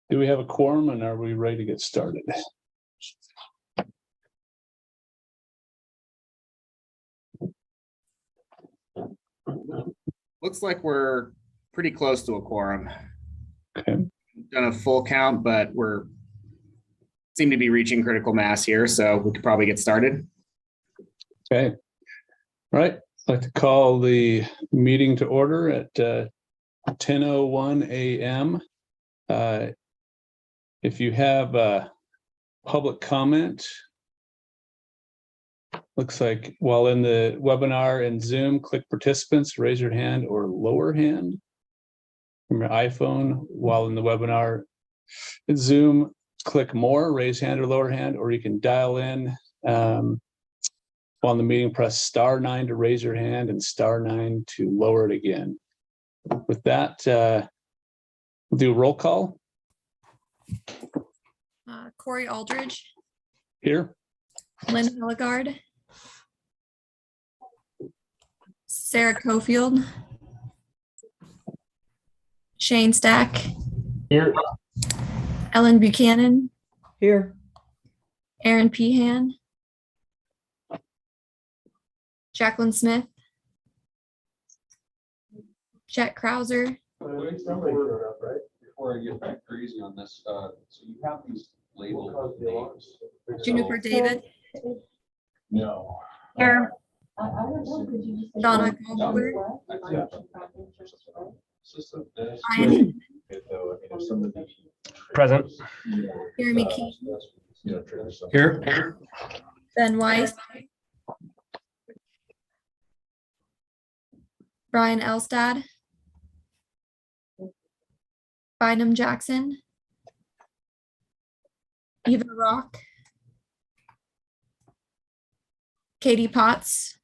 Do we have a quorum and are we ready to get started? Looks like we're pretty close to a quorum. Okay. Done a full count, but seem to be reaching critical mass here, so we could probably get started. Okay. All right. I'd like to call the meeting to order at 10:01 a.m. If you have a public comment, looks like while in the webinar in Zoom, click participants, raise your hand or lower hand from your iPhone. While in the webinar in Zoom, click more, raise hand or lower hand, or you can dial in while in the meeting, press *9 to raise your hand and *9 to lower it again. With that, we'll do a roll call. Corey Aldridge. Here. Lynn Hilligard. Sarah Cofield. Shane Stack. Here. Ellen Buchanan. Here. Aaron Pehan. Jacqueline Smith. Chet Krauser. Before I get back crazy on this, so you have these labeled names. Juniper David. No. Here. Donna Goldberg. Present. Jeremy Key. Here. Ben Weiss. Brian Elstad. Bynum Jackson. Eva Rock. Katie Potts.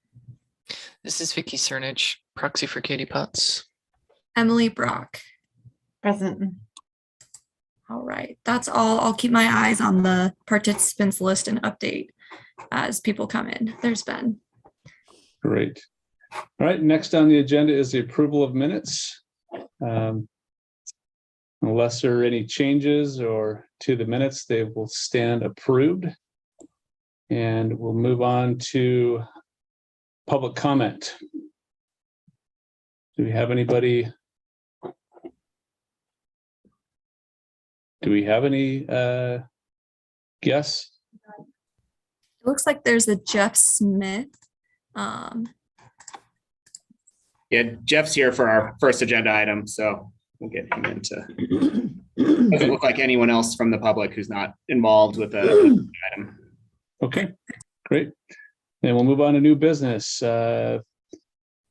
This is Vicky Cernich, proxy for Katie Potts. Emily Brock. Present. All right, that's all. I'll keep my eyes on the participants list and update as people come in. There's Ben. Great. All right, next on the agenda is the approval of minutes. Unless there are any changes or to the minutes, they will stand approved. And we'll move on to public comment. Do we have anybody? Do we have any guests? It looks like there's a Jeff Smith. Yeah, Jeff's here for our first agenda item, so we'll get him into. Doesn't look like anyone else from the public who's not involved with the item. Okay, great. Then we'll move on to new business. Item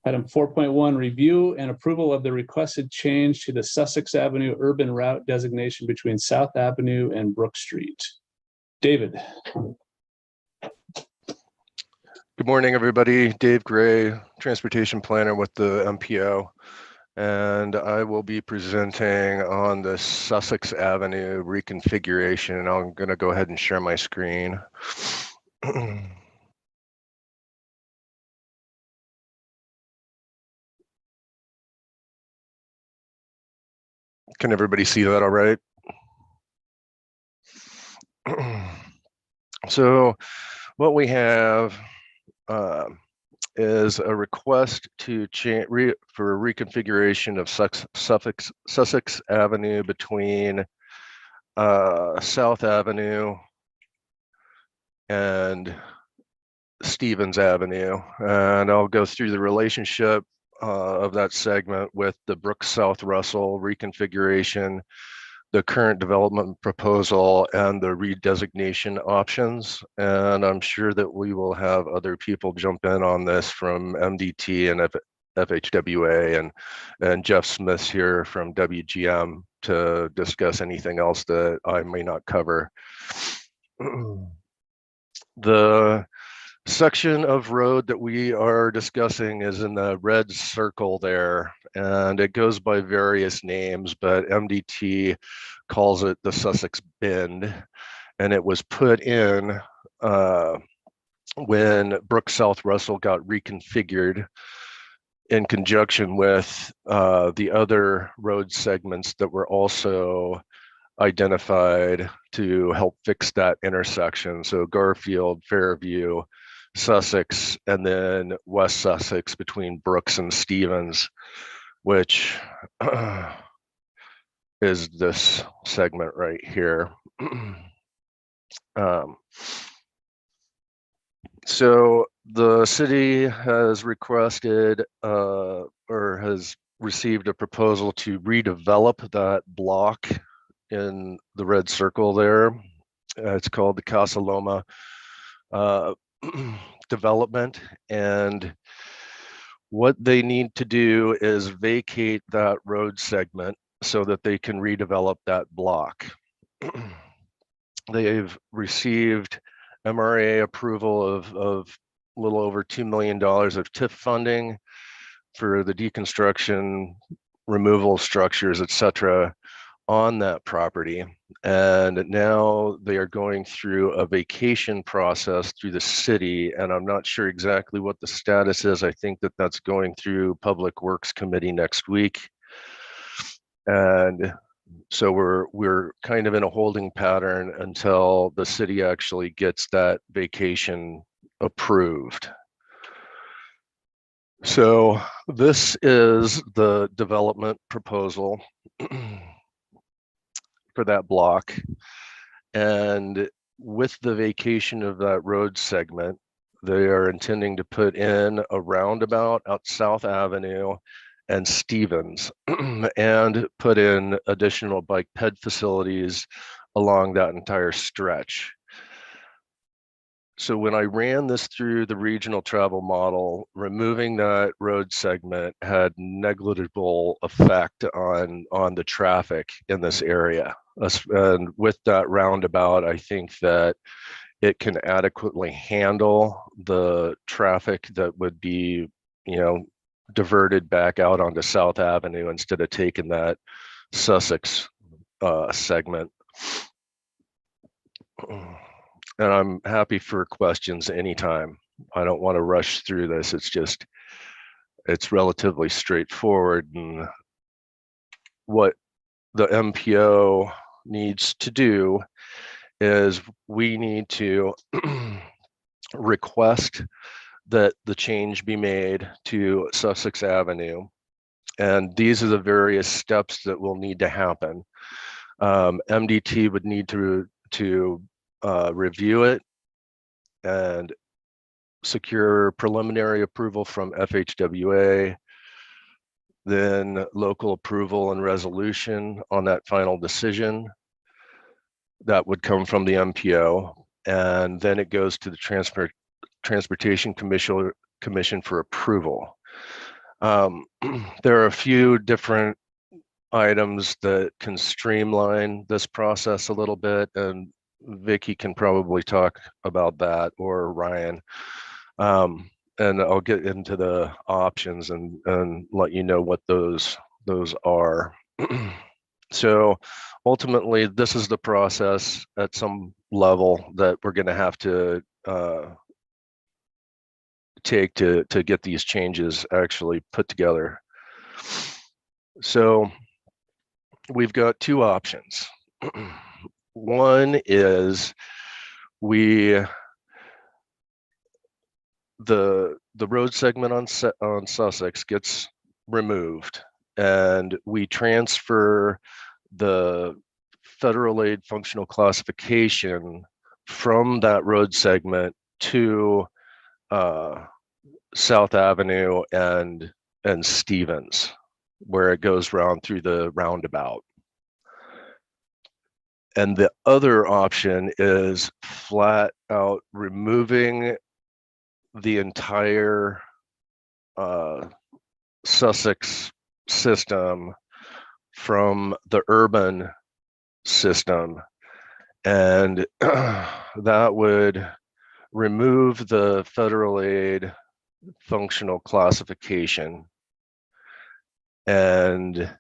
4.1, review and approval of the requested change to the Sussex Avenue urban route designation between South Avenue and Brook Street. David. Good morning, everybody. Dave Gray, transportation planner with the MPO. And I will be presenting on the Sussex Avenue reconfiguration. I'm going to go ahead and share my screen. Can everybody see that all right? So what we have is a request to change for a reconfiguration of Sussex Avenue between South Avenue and Stevens Avenue. And I'll go through the relationship of that segment with the Brook South Russell reconfiguration, the current development proposal, and the redesignation options. And I'm sure that we will have other people jump in on this from MDT and FHWA, and Jeff Smith here from WGM to discuss anything else that I may not cover. The section of road that we are discussing is in the red circle there, and it goes by various names, but MDT calls it the Sussex Bend, and it was put in when Brook South Russell got reconfigured in conjunction with the other road segments that were also identified to help fix that intersection. So Garfield, Fairview, Sussex, and then West Sussex between Brooks and Stevens, which is this segment right here. So the city has requested or has received a proposal to redevelop that block in the red circle there. It's called the Casa Loma development. And what they need to do is vacate that road segment so that they can redevelop that block. They've received MRA approval of a little over $2 million of TIF funding for the deconstruction, removal of structures, et cetera, on that property. And now they are going through a vacation process through the city. And I'm not sure exactly what the status is. I think that that's going through Public Works Committee next week. And so we're kind of in a holding pattern until the city actually gets that vacation approved. So this is the development proposal for that block. And with the vacation of that road segment, they are intending to put in a roundabout out South Avenue and Stevens and put in additional bike ped facilities along that entire stretch. So when I ran this through the regional travel model, removing that road segment had negligible effect on the traffic in this area. And with that roundabout, I think that it can adequately handle the traffic that would be, diverted back out onto South Avenue instead of taking that Sussex segment. And I'm happy for questions anytime. I don't want to rush through this. It's relatively straightforward. And what the MPO needs to do is we need to request that the change be made to Sussex Avenue. And these are the various steps that will need to happen. MDT would need to review it and secure preliminary approval from FHWA, then local approval and resolution on that final decision. That would come from the MPO, and then it goes to the Transportation Commission for approval. There are a few different items that can streamline this process a little bit, and Vicky can probably talk about that, or Ryan. And I'll get into the options and let you know what those are. So ultimately, this is the process at some level that we're going to have to take to get these changes actually put together. So we've got two options. One is the road segment on Sussex gets removed, and we transfer the federal aid functional classification from that road segment to South Avenue and Stevens, where it goes round through the roundabout. And the other option is flat out removing the entire Sussex system from the urban system. And that would remove the federal aid functional classification. And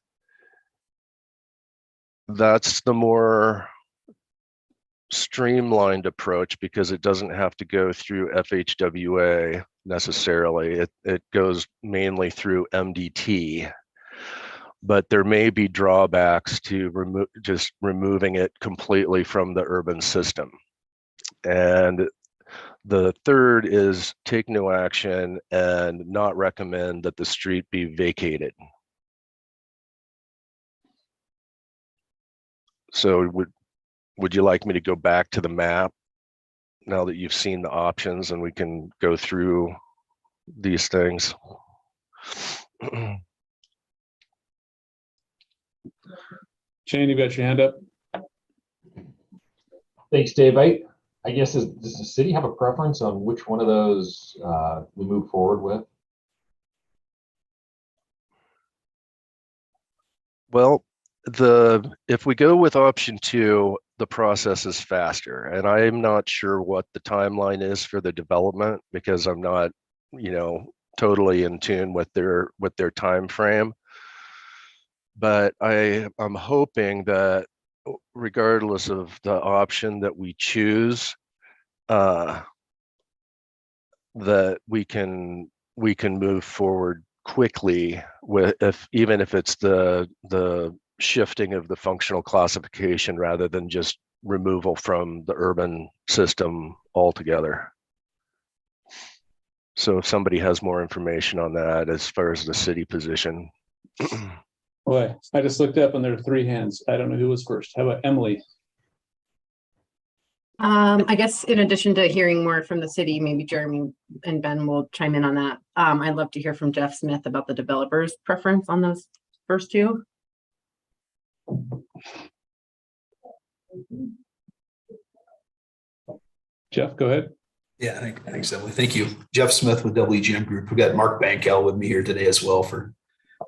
that's the more streamlined approach because it doesn't have to go through FHWA necessarily. It goes mainly through MDT. but there may be drawbacks to just removing it completely from the urban system. And the third is take no action and not recommend that the street be vacated. So would you like me to go back to the map now that you've seen the options and we can go through these things? Shane, you got your hand up? Thanks, Dave. I guess, does the city have a preference on which one of those we move forward with? Well, if we go with option 2, the process is faster, and I'm not sure what the timeline is for the development because I'm not, totally in tune with their time frame. But I'm hoping that regardless of the option that we choose, that we can move forward quickly with even if it's the shifting of the functional classification rather than just removal from the urban system altogether. So if somebody has more information on that as far as the city position. Boy, I just looked up and there are 3 hands. I don't know who was first. How about Emily? I guess in addition to hearing more from the city, maybe Jeremy and Ben will chime in on that. I'd love to hear from Jeff Smith about the developer's preference on those first 2. Jeff, go ahead. Yeah, thanks, Emily. Thank you. Jeff Smith with WGM Group. We've got Mark Bankel with me here today as well for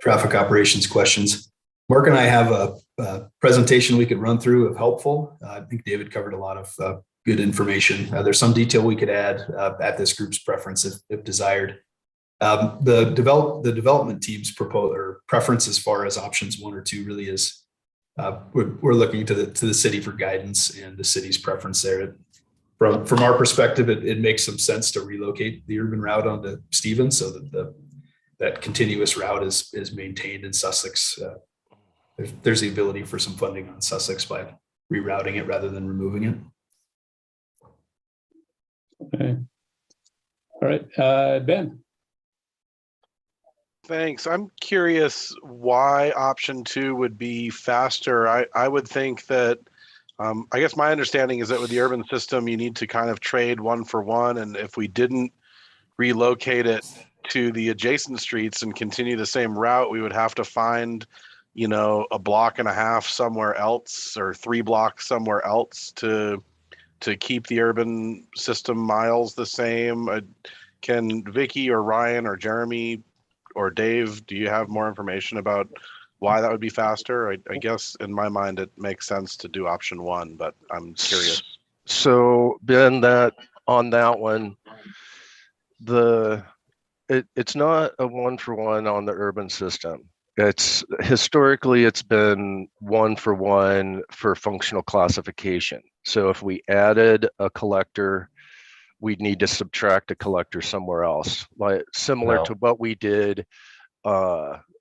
traffic operations questions. Mark and I have a presentation we could run through if helpful. I think David covered a lot of good information. There's some detail we could add at this group's preference if desired. The development team's preference as far as options 1 or 2 really is we're looking to the city for guidance and the city's preference there. From our perspective, it makes some sense to relocate the urban route onto Stevens so that that continuous route is maintained in Sussex. There's the ability for some funding on Sussex by rerouting it rather than removing it. Okay. All right, Ben. Thanks. I'm curious why option 2 would be faster. I would think that, I guess my understanding is that with the urban system, you need to kind of trade 1 for 1. And if we didn't relocate it to the adjacent streets and continue the same route, we would have to find, a block and a half somewhere else or 3 blocks somewhere else to keep the urban system miles the same. Can Vicky or Ryan or Jeremy or Dave, do you have more information about why that would be faster? I guess in my mind, it makes sense to do option 1, but I'm curious. So Ben, on that one, it's not a 1 for 1 on the urban system. It's historically it's been 1 for 1 for functional classification. So if we added a collector, we'd need to subtract a collector somewhere else, like similar to what we did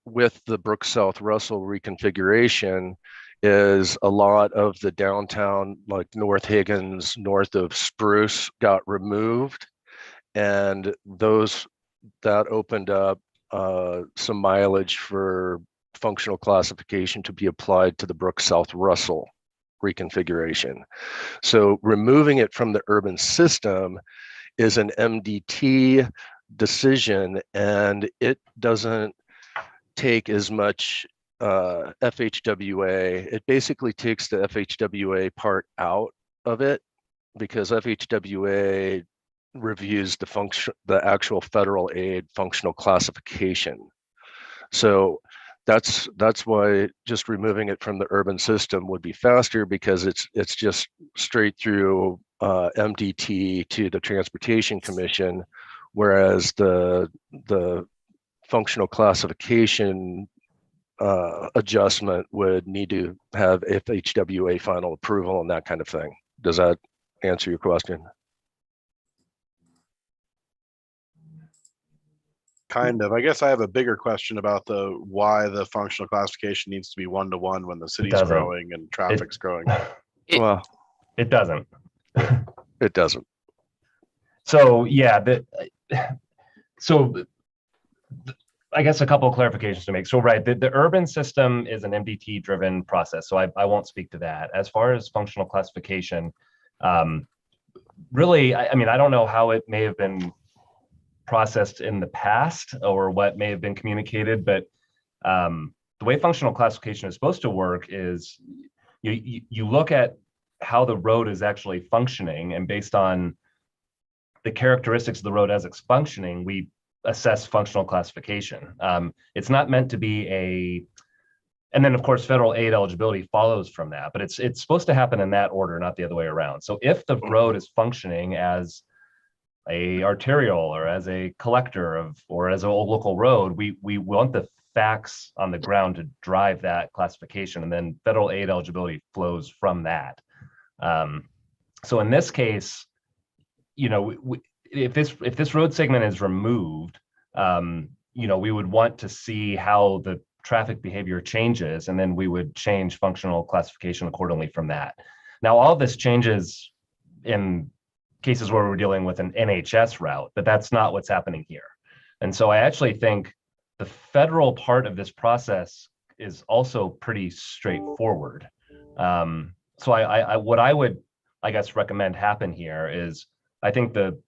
with the Brook South Russell reconfiguration. Is a lot of the downtown, like North Higgins, north of Spruce, got removed, and that opened up some mileage for functional classification to be applied to the Brook South Russell reconfiguration. So removing it from the urban system is an MDT decision, and it doesn't take as much FHWA. It basically takes the FHWA part out of it because FHWA reviews the actual federal aid functional classification. So that's why just removing it from the urban system would be faster, because it's just straight through MDT to the Transportation Commission, whereas the functional classification adjustment would need to have FHWA final approval and that kind of thing. Does that answer your question? Kind of. I guess I have a bigger question about why the functional classification needs to be 1-to-1 when the city's doesn't. growing and traffic's growing. Well, It doesn't. it doesn't. So yeah, I guess a couple of clarifications to make. So right, the urban system is an MDT driven process. So I won't speak to that. As far as functional classification, really, I mean, I don't know how it may have been processed in the past or what may have been communicated, but the way functional classification is supposed to work is you look at how the road is actually functioning, and based on the characteristics of the road as it's functioning, we assess functional classification. It's not meant to be and then of course federal aid eligibility follows from that, but it's supposed to happen in that order, not the other way around. So if the road is functioning as a arterial or as a collector or as a local road, we want the facts on the ground to drive that classification, and then federal aid eligibility flows from that. So in this case, if this road segment is removed, we would want to see how the traffic behavior changes, and then we would change functional classification accordingly from that. Now, all of this changes in cases where we're dealing with an NHS route, but that's not what's happening here. And so I actually think the federal part of this process is also pretty straightforward. So what I would, I guess, recommend happen here is, I think the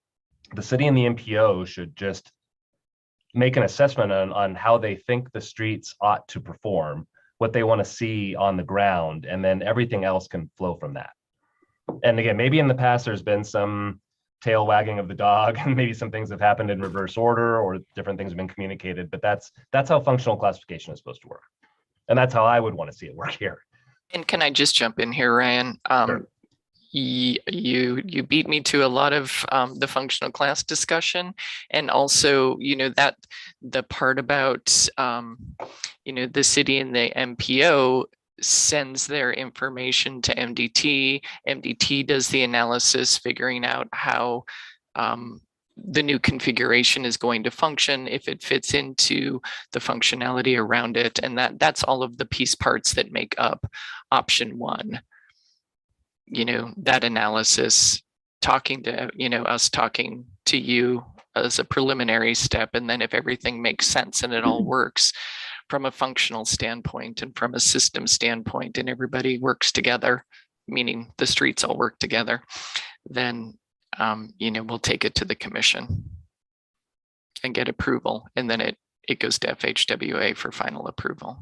city and the MPO should just make an assessment on how they think the streets ought to perform, what they want to see on the ground, and then everything else can flow from that. And again, maybe in the past there's been some tail wagging of the dog, and maybe some things have happened in reverse order, or different things have been communicated, but that's how functional classification is supposed to work. And that's how I would want to see it work here. And can I just jump in here, Ryan? Sure. You beat me to a lot of the functional class discussion, and also that the part about the city and the MPO sends their information to MDT. MDT does the analysis, figuring out how the new configuration is going to function, if it fits into the functionality around it, and that's all of the piece parts that make up option 1. That analysis, talking to us talking to you as a preliminary step, and then if everything makes sense and it all works from a functional standpoint and from a system standpoint, and everybody works together, meaning the streets all work together, then we'll take it to the commission and get approval, and then it goes to FHWA for final approval.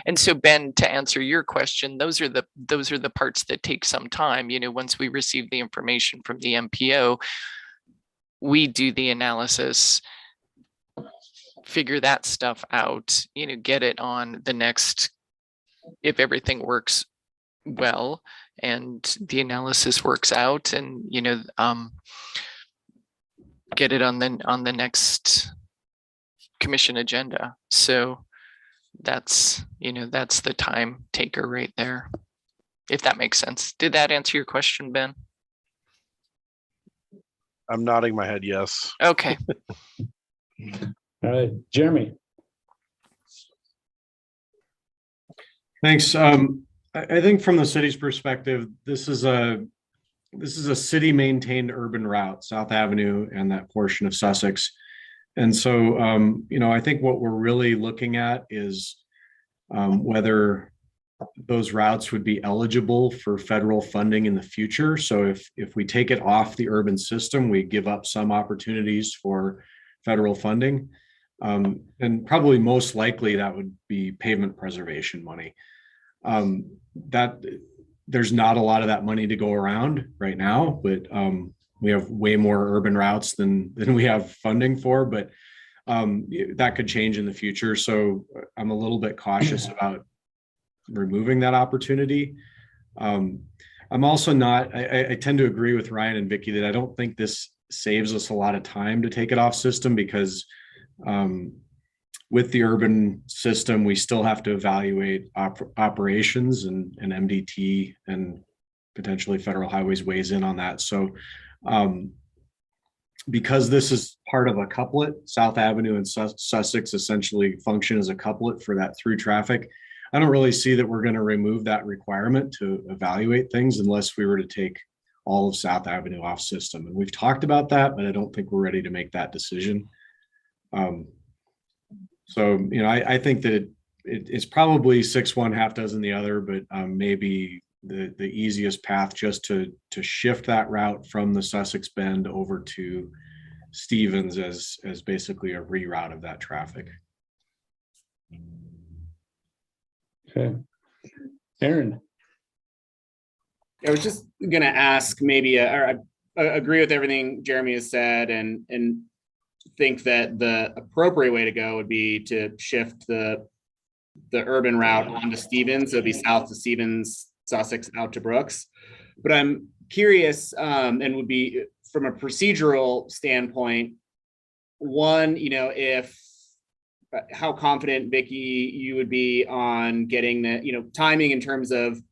And so, Ben, to answer your question, those are the parts that take some time. Once we receive the information from the MPO, we do the analysis, figure that stuff out, get it on the next, if everything works well and the analysis works out, and get it on the next commission agenda. So that's the time taker right there, if that makes sense. Did that answer your question, Ben? I'm nodding my head yes. Okay. All right, Jeremy. Thanks. I think from the city's perspective, this is a city maintained urban route, South Avenue and that portion of Sussex. And so, I think what we're really looking at is whether those routes would be eligible for federal funding in the future. So if we take it off the urban system, we give up some opportunities for federal funding. And probably most likely that would be pavement preservation money. That there's not a lot of that money to go around right now, but we have way more urban routes than we have funding for, but that could change in the future. So I'm a little bit cautious about removing that opportunity. I'm also not, I tend to agree with Ryan and Vicky that I don't think this saves us a lot of time to take it off system, because with the urban system, we still have to evaluate operations, and MDT and potentially Federal Highways weighs in on that. So because this is part of a couplet, South Avenue and Sussex essentially function as a couplet for that through traffic. I don't really see that we're going to remove that requirement to evaluate things unless we were to take all of South Avenue off system. And we've talked about that, but I don't think we're ready to make that decision. So, you know, I think that it's probably 6 one, half dozen the other, but maybe the easiest path just to shift that route from the Sussex Bend over to Stevens as basically a reroute of that traffic. Okay. Aaron. I was just gonna ask maybe, or I agree with everything Jeremy has said and think that the appropriate way to go would be to shift the urban route onto Stevens. So it'd be south to Stevens, Sussex out to Brooks. But I'm curious, and would be from a procedural standpoint, one, you know, if how confident, Vicky, you would be on getting the, you know, timing in terms of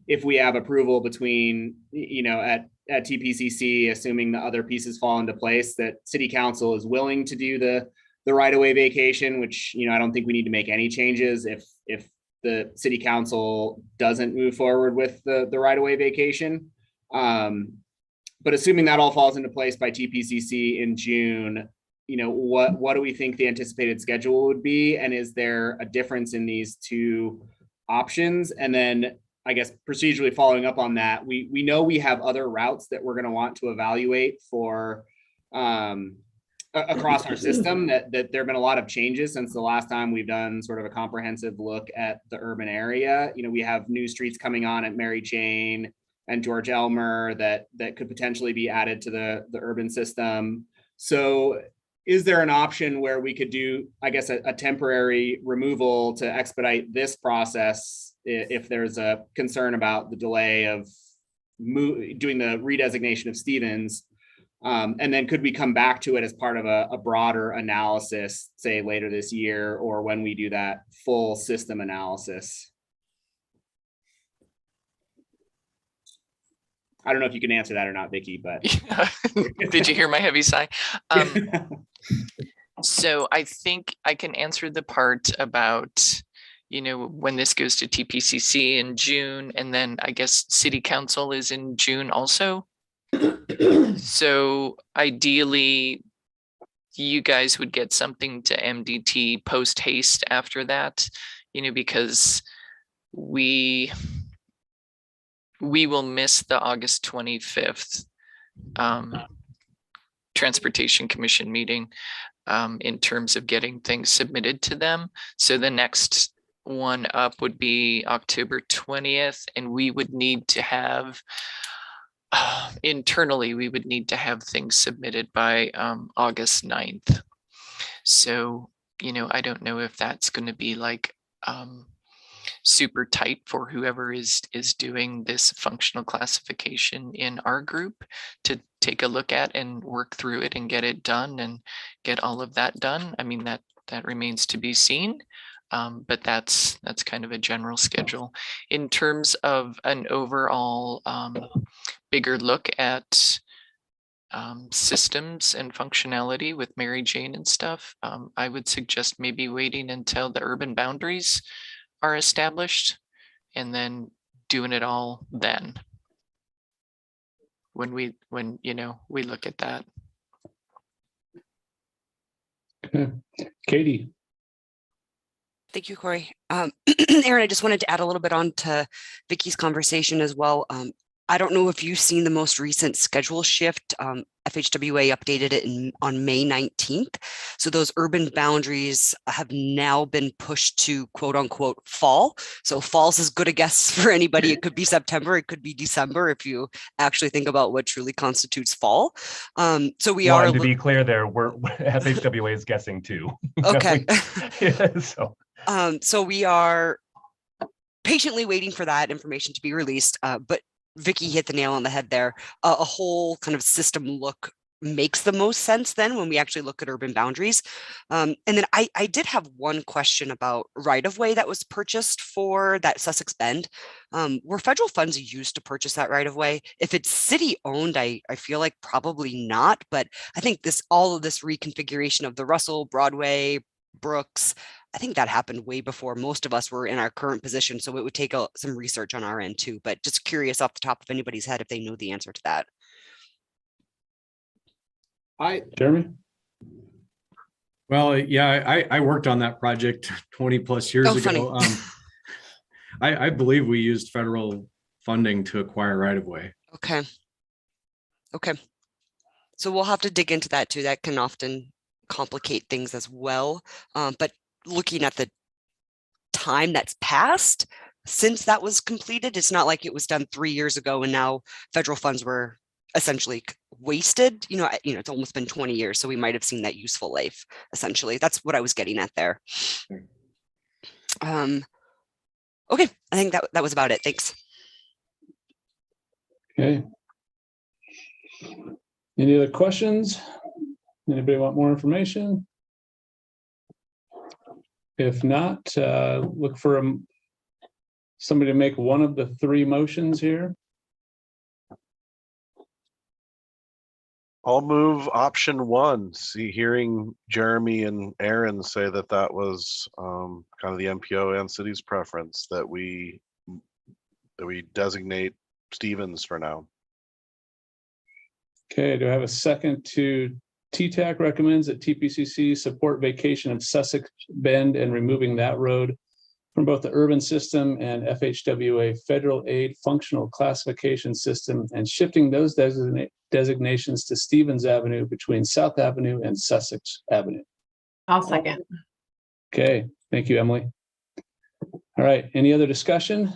if we have approval between, you know, at TPCC, assuming the other pieces fall into place, that city council is willing to do the right-of-way vacation, which, you know, I don't think we need to make any changes if the city council doesn't move forward with the right-of-way vacation. But assuming that all falls into place by TPCC in June, you know, what do we think the anticipated schedule would be? And is there a difference in these two options? And then I guess procedurally following up on that, we know we have other routes that we're going to want to evaluate for across our system, that there have been a lot of changes since the last time we've done sort of a comprehensive look at the urban area. You know, we have new streets coming on at Mary Jane and George Elmer that could potentially be added to the urban system. So is there an option where we could do, I guess, a temporary removal to expedite this process if there's a concern about the delay of doing the redesignation of Stevens? And then could we come back to it as part of a broader analysis, say later this year, or when we do that full system analysis? I don't know if you can answer that or not, Vicky, but. Did you hear my heavy sigh? So I think I can answer the part about, you know, when this goes to TPCC in June, and then I guess city council is in June also. So ideally, you guys would get something to MDT post haste after that, you know, because we will miss the August 25th Transportation Commission meeting in terms of getting things submitted to them. So the next one up would be October 20th, and we would need to have internally, we would need to have things submitted by August 9th. So, you know, I don't know if that's going to be like super tight for whoever is doing this functional classification in our group to take a look at and work through it and get it done and get all of that done. I mean, that remains to be seen. But that's kind of a general schedule. In terms of an overall bigger look at systems and functionality with Mary Jane and stuff, I would suggest maybe waiting until the urban boundaries are established and then doing it all then when you know, we look at that. Okay. Katie. Thank you, Corey. Aaron, I just wanted to add a little bit on to Vicky's conversation as well. I don't know if you've seen the most recent schedule shift. FHWA updated it on May 19th. So those urban boundaries have now been pushed to quote unquote fall. So fall's as good a guess for anybody. It could be September, it could be December if you actually think about what truly constitutes fall. So we are. To be clear there, FHWA is guessing too. Okay. Yeah, so we are patiently waiting for that information to be released. But Vicky hit the nail on the head there. A whole kind of system look makes the most sense then when we actually look at urban boundaries. And then I did have one question about right-of-way that was purchased for that Sussex Bend. Were federal funds used to purchase that right-of-way? If it's city-owned, I feel like probably not, but I think all of this reconfiguration of the Russell, Broadway, Brooks, I think that happened way before most of us were in our current position, so it would take some research on our end too, but just curious off the top of anybody's head if they know the answer to that. Jeremy? Well, yeah, I worked on that project 20 plus years ago. Funny. I believe we used federal funding to acquire right of way. Okay. So we'll have to dig into that too. That can often complicate things as well. But looking at the time that's passed since that was completed, it's not like it was done 3 years ago and now federal funds were essentially wasted. It's almost been 20 years, so we might have seen that useful life. Essentially, that's what I was getting at there. Okay, I think that was about it. Thanks. Okay. Any other questions? Anybody want more information? If not, look for somebody to make one of the 3 motions here. I'll move option 1. Hearing Jeremy and Aaron say that was kind of the MPO and city's preference that we designate Stevens for now. Okay, do I have a second to TTAC recommends that TPCC support vacation of Sussex Bend and removing that road from both the urban system and FHWA federal aid functional classification system and shifting those designations to Stevens Avenue between South Avenue and Sussex Avenue. I'll second. Okay, thank you, Emily. All right, any other discussion?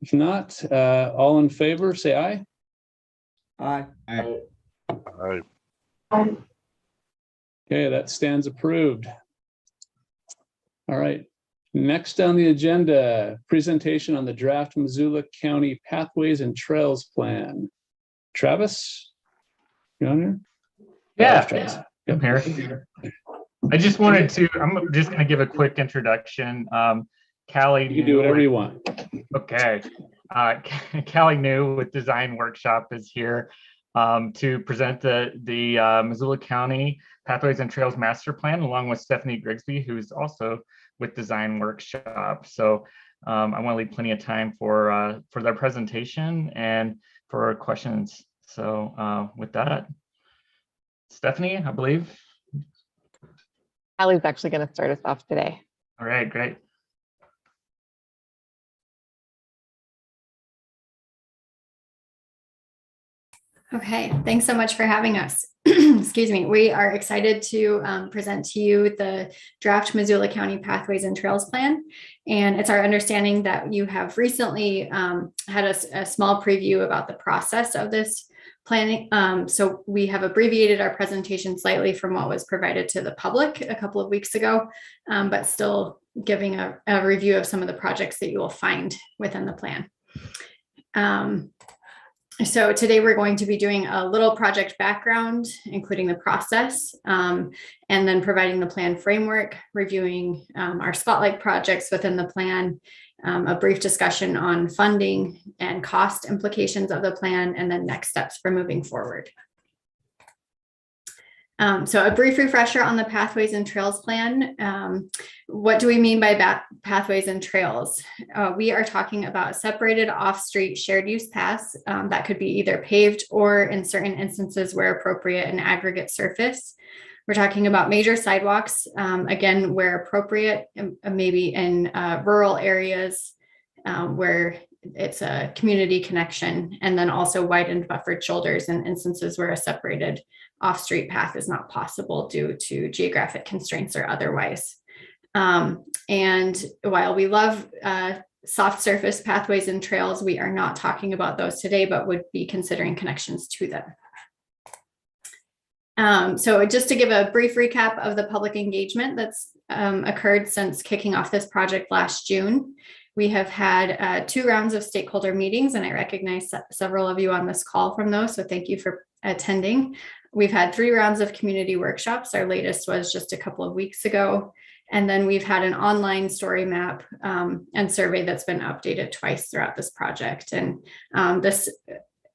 If not, all in favor, say aye. Aye. All right. Okay, that stands approved. All right. Next on the agenda, presentation on the draft Missoula County Pathways and Trails Plan. Travis, you on here? Yeah, I'm here. I just wanted to, I'm just going to give a quick introduction. Callie, you can do whatever you want. Okay. Callie New with Design Workshop is here to present the Missoula County Pathways and Trails Master Plan, along with Stephanie Grigsby, who's also with Design Workshop. So I want to leave plenty of time for their presentation and for questions. So with that, Stephanie, I believe. Allie's actually going to start us off today. All right, great. Okay, thanks so much for having us. Excuse me. We are excited to present to you the draft Missoula County Pathways and Trails Plan. And it's our understanding that you have recently had a small preview about the process of this planning. So we have abbreviated our presentation slightly from what was provided to the public a couple of weeks ago, but still giving a review of some of the projects that you will find within the plan. So today we're going to be doing a little project background, including the process, and then providing the plan framework, reviewing our spotlight projects within the plan, a brief discussion on funding and cost implications of the plan, and then next steps for moving forward. So a brief refresher on the Pathways and Trails Plan. What do we mean by pathways and trails? We are talking about separated off-street shared use paths that could be either paved or, in certain instances where appropriate, an aggregate surface. We're talking about major sidewalks, again, where appropriate, maybe in rural areas where it's a community connection, and then also widened buffered shoulders in instances where a separated off-street path is not possible due to geographic constraints or otherwise. And while we love soft surface pathways and trails, we are not talking about those today, but would be considering connections to them. So just to give a brief recap of the public engagement that's occurred since kicking off this project last June. We have had 2 rounds of stakeholder meetings, and I recognize several of you on this call from those, so thank you for attending. We've had 3 rounds of community workshops. Our latest was just a couple of weeks ago. And then we've had an online story map and survey that's been updated twice throughout this project. And this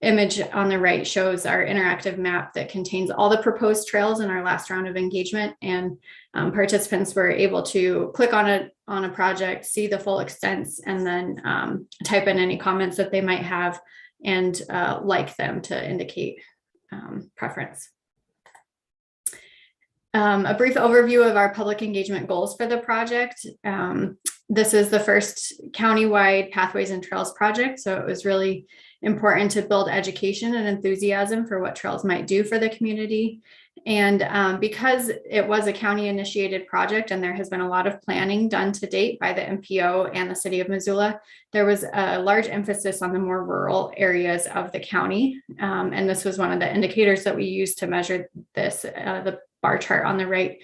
image on the right shows our interactive map that contains all the proposed trails in our last round of engagement. And participants were able to click on a project, see the full extents, and then type in any comments that they might have and like them to indicate preference. A brief overview of our public engagement goals for the project. This is the first countywide Pathways and Trails project, so it was really important to build education and enthusiasm for what trails might do for the community. And because it was a county initiated project and there has been a lot of planning done to date by the MPO and the city of Missoula, there was a large emphasis on the more rural areas of the county. And this was one of the indicators that we used to measure this, the bar chart on the right,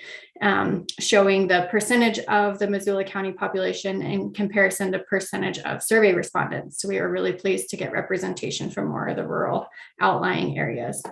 showing the percentage of the Missoula County population in comparison to percentage of survey respondents. So we were really pleased to get representation from more of the rural outlying areas.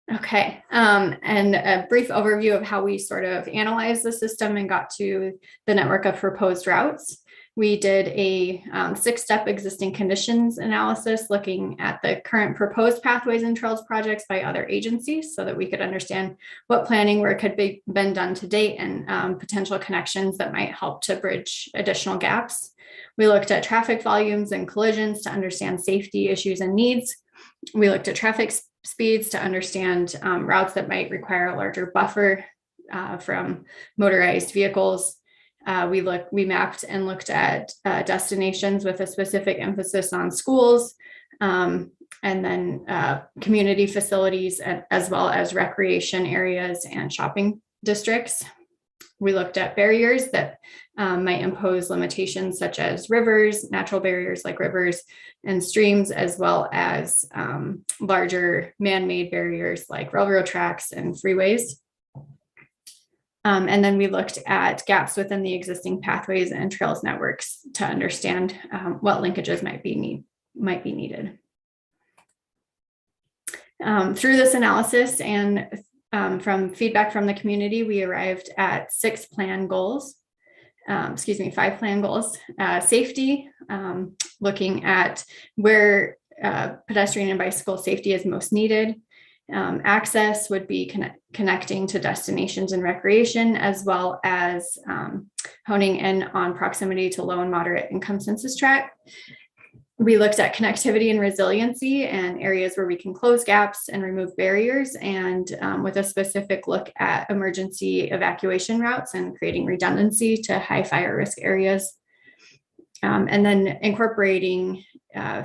Okay, and a brief overview of how we sort of analyzed the system and got to the network of proposed routes. We did a 6-step existing conditions analysis looking at the current proposed Pathways and Trails projects by other agencies so that we could understand what planning work had been done to date and potential connections that might help to bridge additional gaps. We looked at traffic volumes and collisions to understand safety issues and needs. We looked at traffic speeds to understand routes that might require a larger buffer from motorized vehicles. We mapped and looked at destinations with a specific emphasis on schools, and then community facilities, as well as recreation areas and shopping districts. We looked at barriers that might impose limitations such as rivers, natural barriers like rivers and streams, as well as larger man-made barriers like railroad tracks and freeways. And then we looked at gaps within the existing Pathways and Trails networks to understand what linkages might be needed. Through this analysis and from feedback from the community, we arrived at 5 plan goals. Safety, looking at where pedestrian and bicycle safety is most needed. Access would be connecting to destinations and recreation, as well as honing in on proximity to low and moderate income census tract. We looked at connectivity and resiliency and areas where we can close gaps and remove barriers, and with a specific look at emergency evacuation routes and creating redundancy to high fire risk areas. And then incorporating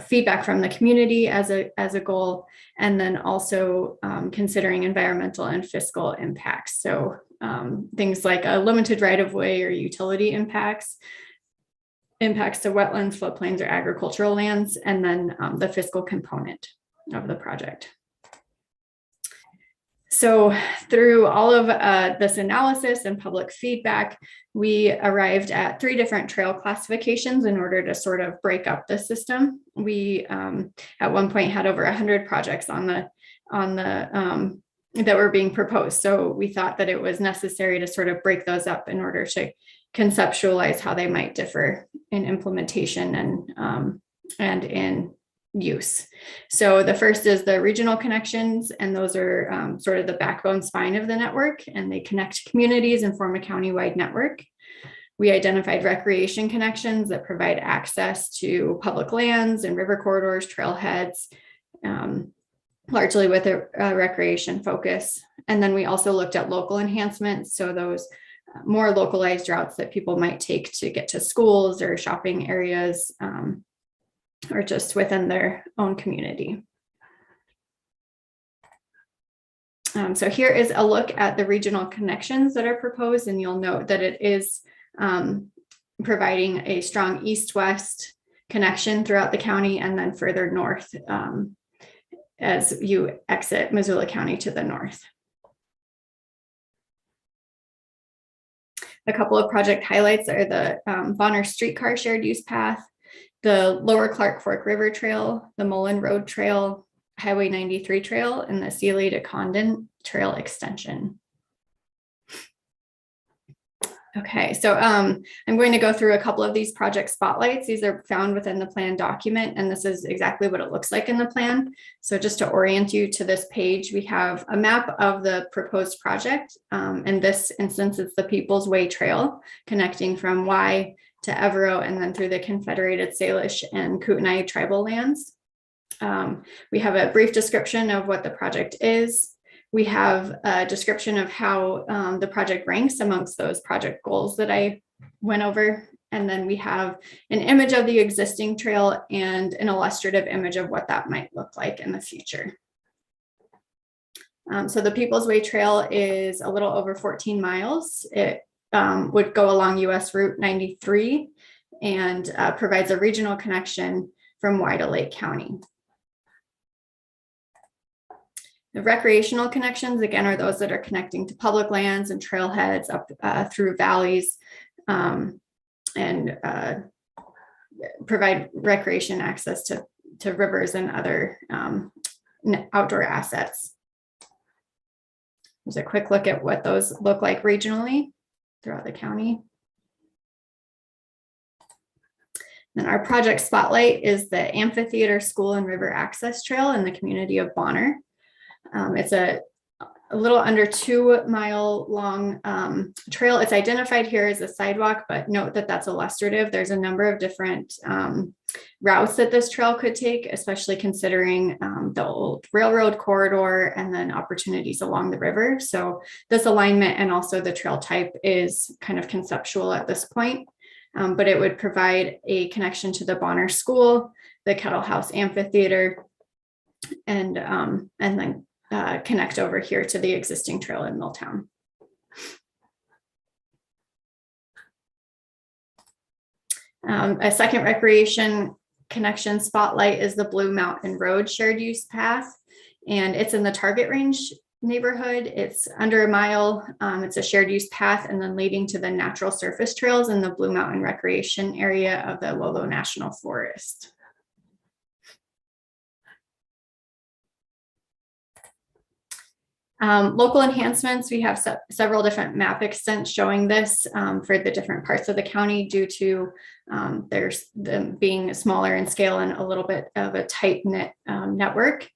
feedback from the community as a goal, and then also considering environmental and fiscal impacts. So things like a limited right-of-way or utility impacts to wetlands, floodplains, or agricultural lands, and then the fiscal component of the project. So through all of this analysis and public feedback, we arrived at 3 different trail classifications in order to sort of break up the system. We at one point had over 100 projects on the that were being proposed. So we thought that it was necessary to sort of break those up in order to conceptualize how they might differ in implementation and in use. So the first is the regional connections, and those are sort of the backbone spine of the network, and they connect communities and form a countywide network. We identified recreation connections that provide access to public lands and river corridors, trailheads, largely with a recreation focus. And then we also looked at local enhancements, so those more localized routes that people might take to get to schools or shopping areas, or just within their own community. So here is a look at the regional connections that are proposed, and you'll note that it is providing a strong east-west connection throughout the county, and then further north as you exit Missoula County to the north. A couple of project highlights are the Bonner streetcar shared use path the Lower Clark Fork River Trail, the Mullen Road Trail, Highway 93 Trail, and the Sealy to Condon Trail Extension. Okay, so I'm going to go through a couple of these project spotlights. These are found within the plan document, and this is exactly what it looks like in the plan. So just to orient you to this page, we have a map of the proposed project. In this instance, it's the People's Way Trail connecting from Y to Evero and then through the Confederated Salish and Kootenai tribal lands. We have a brief description of what the project is. We have a description of how the project ranks amongst those project goals that I went over. And then we have an image of the existing trail and an illustrative image of what that might look like in the future. So the People's Way Trail is a little over 14 miles. It would go along US Route 93 and provides a regional connection from Y to Lake County. The recreational connections, again, are those that are connecting to public lands and trailheads up through valleys and provide recreation access to rivers and other outdoor assets. Here's a quick look at what those look like regionally throughout the county. Then our project spotlight is the Amphitheater School and River Access Trail in the community of Bonner. It's a little under 2 mile long trail. It's identified here as a sidewalk, but note that that's illustrative. There's a number of different routes that this trail could take, especially considering the old railroad corridor and then opportunities along the river. So this alignment and also the trail type is kind of conceptual at this point, but it would provide a connection to the Bonner School, the Kettle House Amphitheater, and then connect over here to the existing trail in Milltown. A second recreation connection spotlight is the Blue Mountain Road shared use path, and it's in the Target Range neighborhood. It's under a mile. It's a shared use path and then leading to the natural surface trails in the Blue Mountain Recreation area of the Lolo National Forest. Local enhancements, we have several different map extents showing this for the different parts of the county due to there's them being smaller in scale and a little bit of a tight-knit network.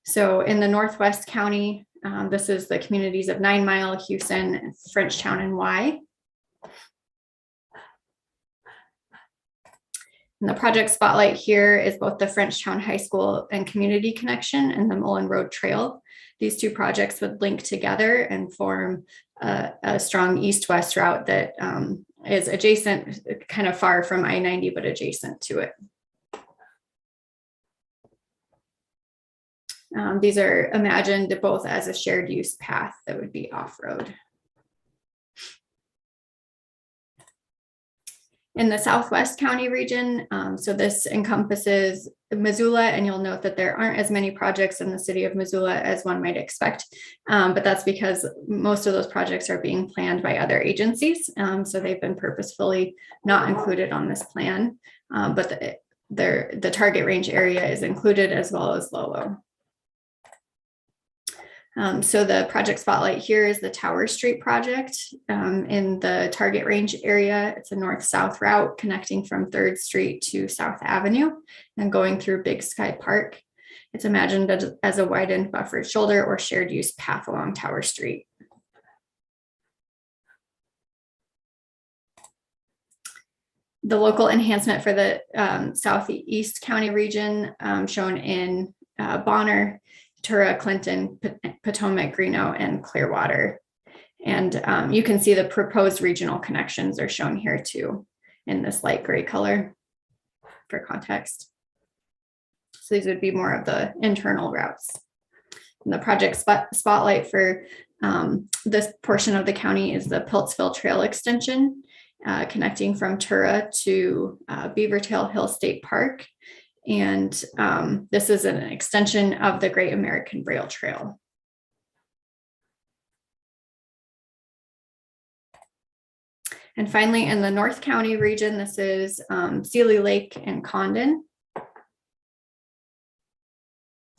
So in the Northwest County, this is the communities of 9 Mile, Houston, Frenchtown, and Y. And the project spotlight here is both the Frenchtown High School and Community Connection and the Mullen Road Trail. These two projects would link together and form a strong east-west route that is adjacent, kind of far from I-90, but adjacent to it. These are imagined both as a shared use path that would be off-road. In the Southwest County region, so this encompasses Missoula, and you'll note that there aren't as many projects in the city of Missoula as one might expect, but that's because most of those projects are being planned by other agencies, so they've been purposefully not included on this plan, but the target range area is included as well as Lolo. So the project spotlight here is the Tower Street project in the Target Range area. It's a north-south route connecting from 3rd Street to South Avenue and going through Big Sky Park. It's imagined as a widened buffered shoulder or shared use path along Tower Street. The local enhancement for the Southeast County region shown in Bonner, Tura, Clinton, Potomac, Greeno, and Clearwater. And you can see the proposed regional connections are shown here too in this light gray color for context. So these would be more of the internal routes. And the project spotlight for this portion of the county is the Piltsville Trail Extension, connecting from Tura to Beavertail Hill State Park. And this is an extension of the Great American Rail Trail. And finally, in the North County region, this is Sealy Lake and Condon.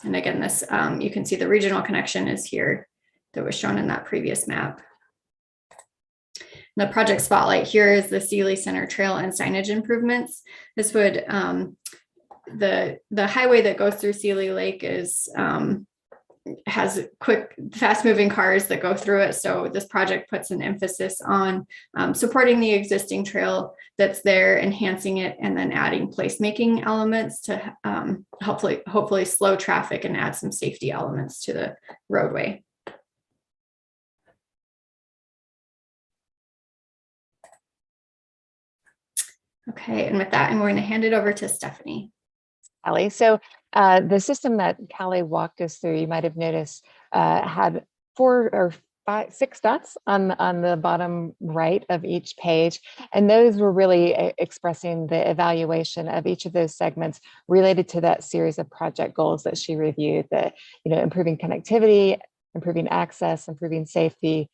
And again, this you can see the regional connection is here that was shown in that previous map. The project spotlight here is the Sealy Center Trail and signage improvements. This would, the highway that goes through Sealy Lake is, has quick, fast moving cars that go through it. So this project puts an emphasis on supporting the existing trail that's there, enhancing it, and then adding placemaking elements to hopefully slow traffic and add some safety elements to the roadway. Okay, and with that, I'm going to hand it over to Stephanie. Callie. So the system that Callie walked us through, you might have noticed, had 4 or 5, 6 dots on the bottom right of each page. And those were really expressing the evaluation of each of those segments related to that series of project goals that she reviewed, the, improving connectivity, improving access, improving safety,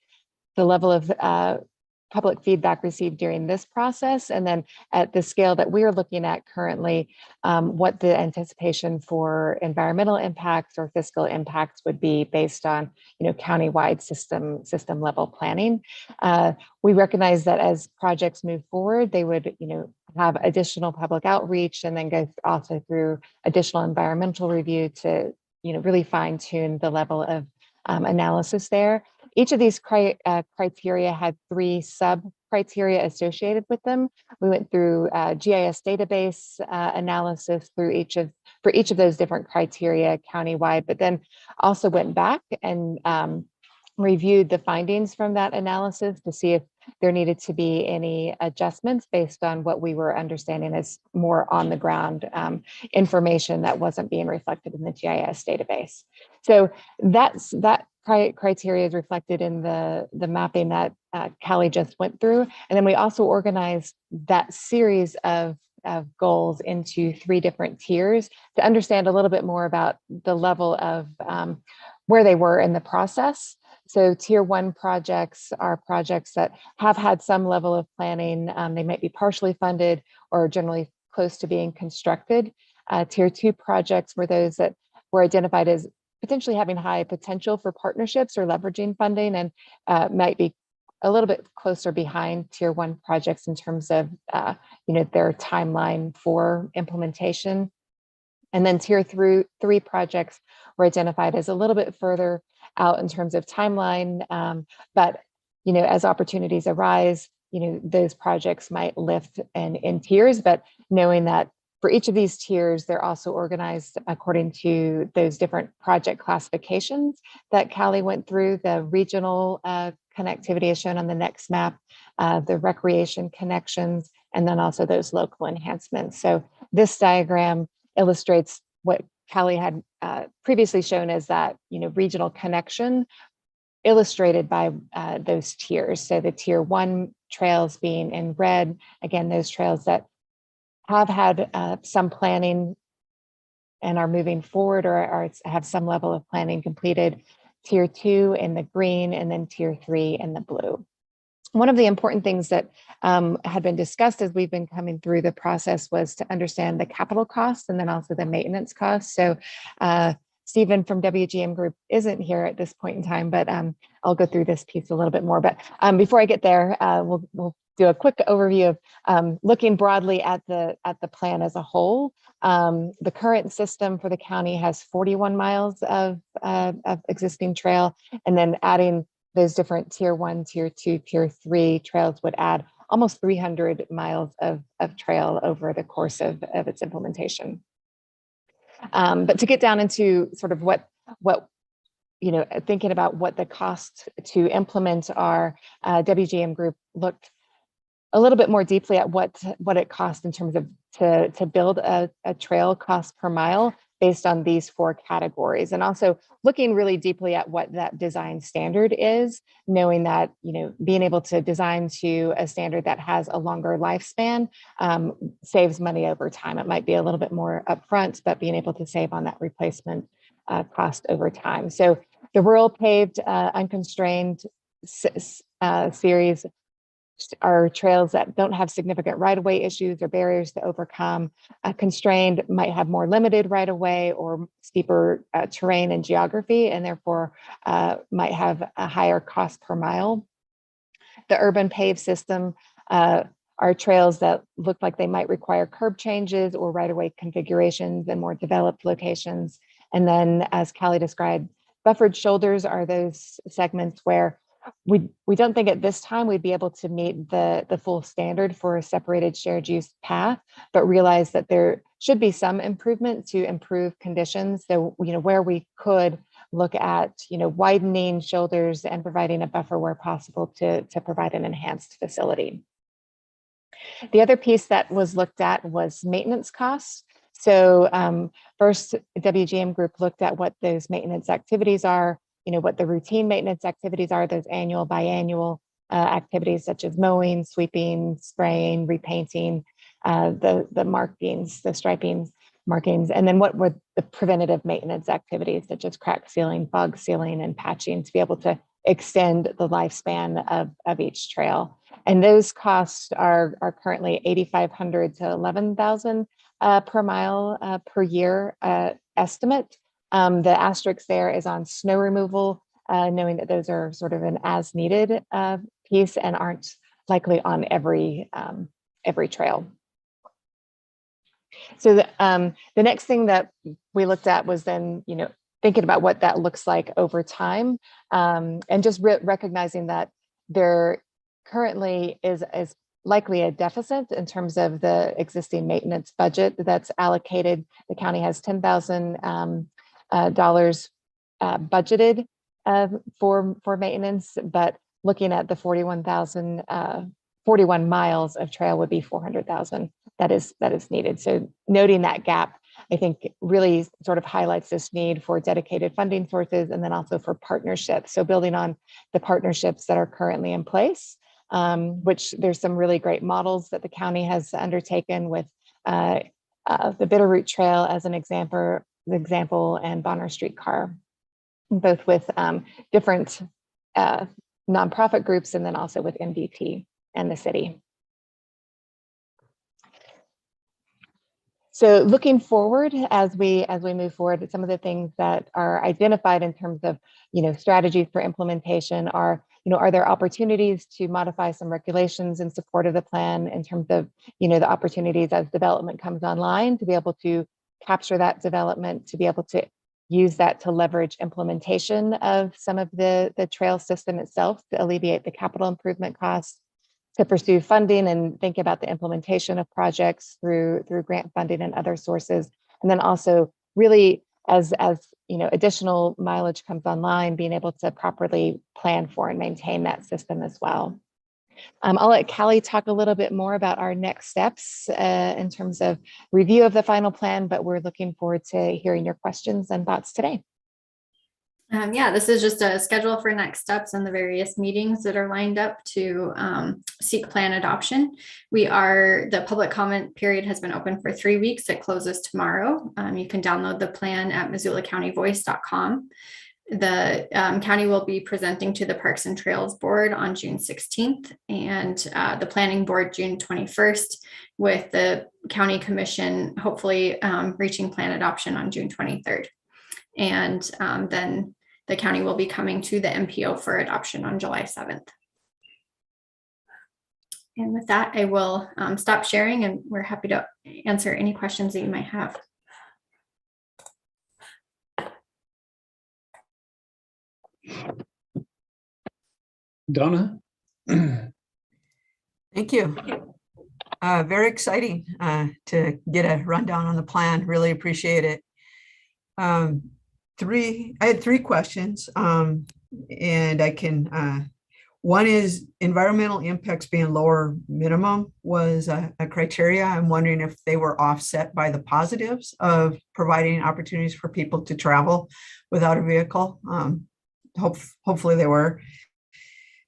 the level of public feedback received during this process, and then at the scale that we're looking at currently, what the anticipation for environmental impacts or fiscal impacts would be based on, countywide system level planning. We recognize that as projects move forward, they would, have additional public outreach and then go also through additional environmental review to, really fine tune the level of analysis there. Each of these criteria had 3 sub-criteria associated with them. We went through GIS database analysis for each of those different criteria countywide, but then also went back and reviewed the findings from that analysis to see if there needed to be any adjustments based on what we were understanding as more on the ground information that wasn't being reflected in the GIS database. So that criteria is reflected in the mapping that Callie just went through. And then we also organized that series of goals into 3 different tiers to understand a little bit more about the level of where they were in the process. So tier 1 projects are projects that have had some level of planning. They might be partially funded or generally close to being constructed. Tier 2 projects were those that were identified as potentially having high potential for partnerships or leveraging funding, and might be a little bit closer behind tier 1 projects in terms of their timeline for implementation. And then tier 3 projects were identified as a little bit further out in terms of timeline, but as opportunities arise, those projects might lift in tiers, but knowing that for each of these tiers, they're also organized according to those different project classifications that Callie went through. The regional connectivity is shown on the next map, the recreation connections, and then also those local enhancements. So this diagram illustrates what Callie had previously shown as that regional connection illustrated by those tiers. So the tier 1 trails being in red, again, those trails that have had some planning and are moving forward or have some level of planning completed, tier 2 in the green, and then tier 3 in the blue. One of the important things that had been discussed as we've been coming through the process was to understand the capital costs and then also the maintenance costs. So Stephen from WGM Group isn't here at this point in time, but I'll go through this piece a little bit more. But before I get there, we'll do a quick overview of looking broadly at the plan as a whole. The current system for the county has 41 miles of existing trail, and then adding those different tier 1, tier 2, tier 3 trails would add almost 300 miles of trail over the course of its implementation. But to get down into sort of what thinking about what the costs to implement are, WGM Group looked a little bit more deeply at what it costs in terms of to build a trail cost per mile based on these 4 categories, and also looking really deeply at what that design standard is, knowing that being able to design to a standard that has a longer lifespan saves money over time. It might be a little bit more upfront, but being able to save on that replacement cost over time. So the rural paved unconstrained series are trails that don't have significant right-of-way issues or barriers to overcome. Constrained might have more limited right-of-way or steeper terrain and geography, and therefore might have a higher cost per mile. The urban paved system are trails that look like they might require curb changes or right-of-way configurations in more developed locations. And then, as Callie described, buffered shoulders are those segments where we don't think at this time we'd be able to meet the full standard for a separated shared use path, but realize that there should be some improvement to improve conditions. So, where we could look at, widening shoulders and providing a buffer where possible to provide an enhanced facility. The other piece that was looked at was maintenance costs. So first, WGM Group looked at what those maintenance activities are, what the routine maintenance activities are, those annual, biannual activities such as mowing, sweeping, spraying, repainting, the markings, the striping markings, and then what were the preventative maintenance activities such as crack sealing, fog sealing, and patching to be able to extend the lifespan of each trail. And those costs are currently $8,500 to $11,000 per mile per year estimate. The asterisk there is on snow removal, knowing that those are sort of an as needed piece and aren't likely on every trail. So the next thing that we looked at was then, thinking about what that looks like over time, and just recognizing that there currently is likely a deficit in terms of the existing maintenance budget that's allocated. The county has $10,000 budgeted for maintenance, but looking at the 41 miles of trail would be 400,000 that is needed. So noting that gap, I think really sort of highlights this need for dedicated funding sources and then also for partnerships. So building on the partnerships that are currently in place, which there's some really great models that the county has undertaken with the Bitterroot Trail as an example and Bonner Streetcar, both with different nonprofit groups and then also with MVP and the city. So looking forward as we move forward, some of the things that are identified in terms of strategies for implementation are are there opportunities to modify some regulations in support of the plan in terms of the opportunities as development comes online to be able to capture that development, to be able to use that to leverage implementation of some of the trail system itself to alleviate the capital improvement costs, to pursue funding and think about the implementation of projects through grant funding and other sources. And then also really as additional mileage comes online, being able to properly plan for and maintain that system as well. I'll let Callie talk a little bit more about our next steps in terms of review of the final plan, but we're looking forward to hearing your questions and thoughts today. Yeah, this is just a schedule for next steps and the various meetings that are lined up to seek plan adoption. The public comment period has been open for 3 weeks. It closes tomorrow. You can download the plan at MissoulaCountyVoice.com. The county will be presenting to the Parks and Trails Board on June 16th and the Planning Board June 21st, with the County Commission hopefully reaching plan adoption on June 23rd. And then the county will be coming to the MPO for adoption on July 7th. And with that, I will stop sharing and we're happy to answer any questions that you might have. Donna? Thank you. Very exciting to get a rundown on the plan. Really appreciate it. I had 3 questions, and I can, one is environmental impacts being lower minimum was a criteria. I'm wondering if they were offset by the positives of providing opportunities for people to travel without a vehicle. Hopefully they were.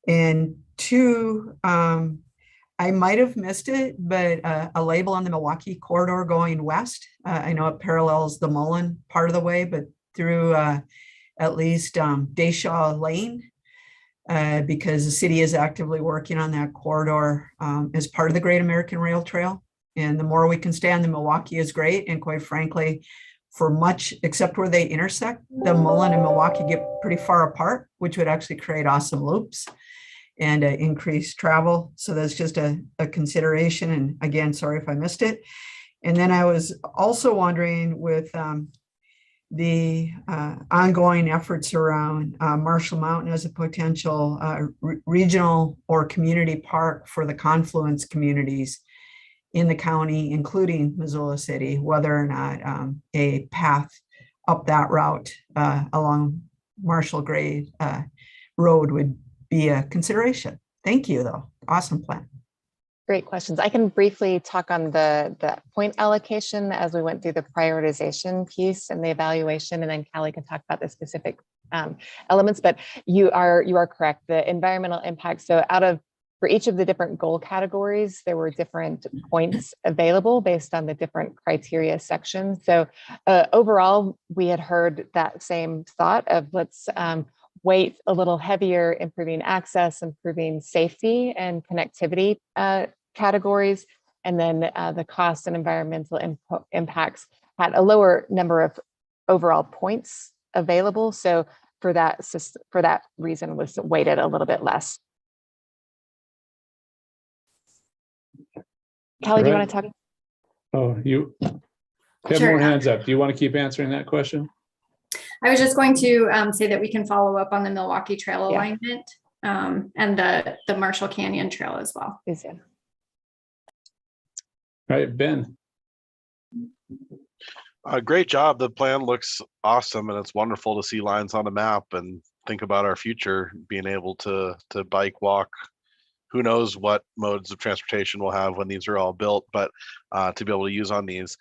And 2, I might have missed it, but a label on the Milwaukee corridor going west. I know it parallels the Mullen part of the way, but through at least Dayshaw Lane. because the city is actively working on that corridor as part of the Great American Rail Trail. And the more we can stay on the Milwaukee is great. And quite frankly, for much, except where they intersect, the Mullen and Milwaukee get pretty far apart, which would actually create awesome loops and increase travel. So that's just a consideration. And again, sorry if I missed it. And then I was also wondering with the ongoing efforts around Marshall Mountain as a potential regional or community park for the confluence communities in the county, including Missoula City, whether or not a path up that route along Marshall Grade Road would be a consideration. Thank you, though. Awesome plan. Great questions. I can briefly talk on the point allocation as we went through the prioritization piece and the evaluation, and then Callie can talk about the specific elements. But you are correct. The environmental impact. So for each of the different goal categories, there were different points available based on the different criteria sections. So overall, we had heard that same thought of let's weight a little heavier, improving access, improving safety and connectivity categories. And then the cost and environmental impacts had a lower number of overall points available. So for that reason was weighted a little bit less. Callie, do you want to talk? Oh, you have Sure. more hands up. Do you want to keep answering that question? I was just going to say that we can follow up on the Milwaukee Trail Yeah. alignment and the Marshall Canyon Trail as well. Please, yeah. All right, Ben. Great job. The plan looks awesome, and it's wonderful to see lines on a map and think about our future, being able to bike, walk. Who knows what modes of transportation we'll have when these are all built, but to be able to use on these.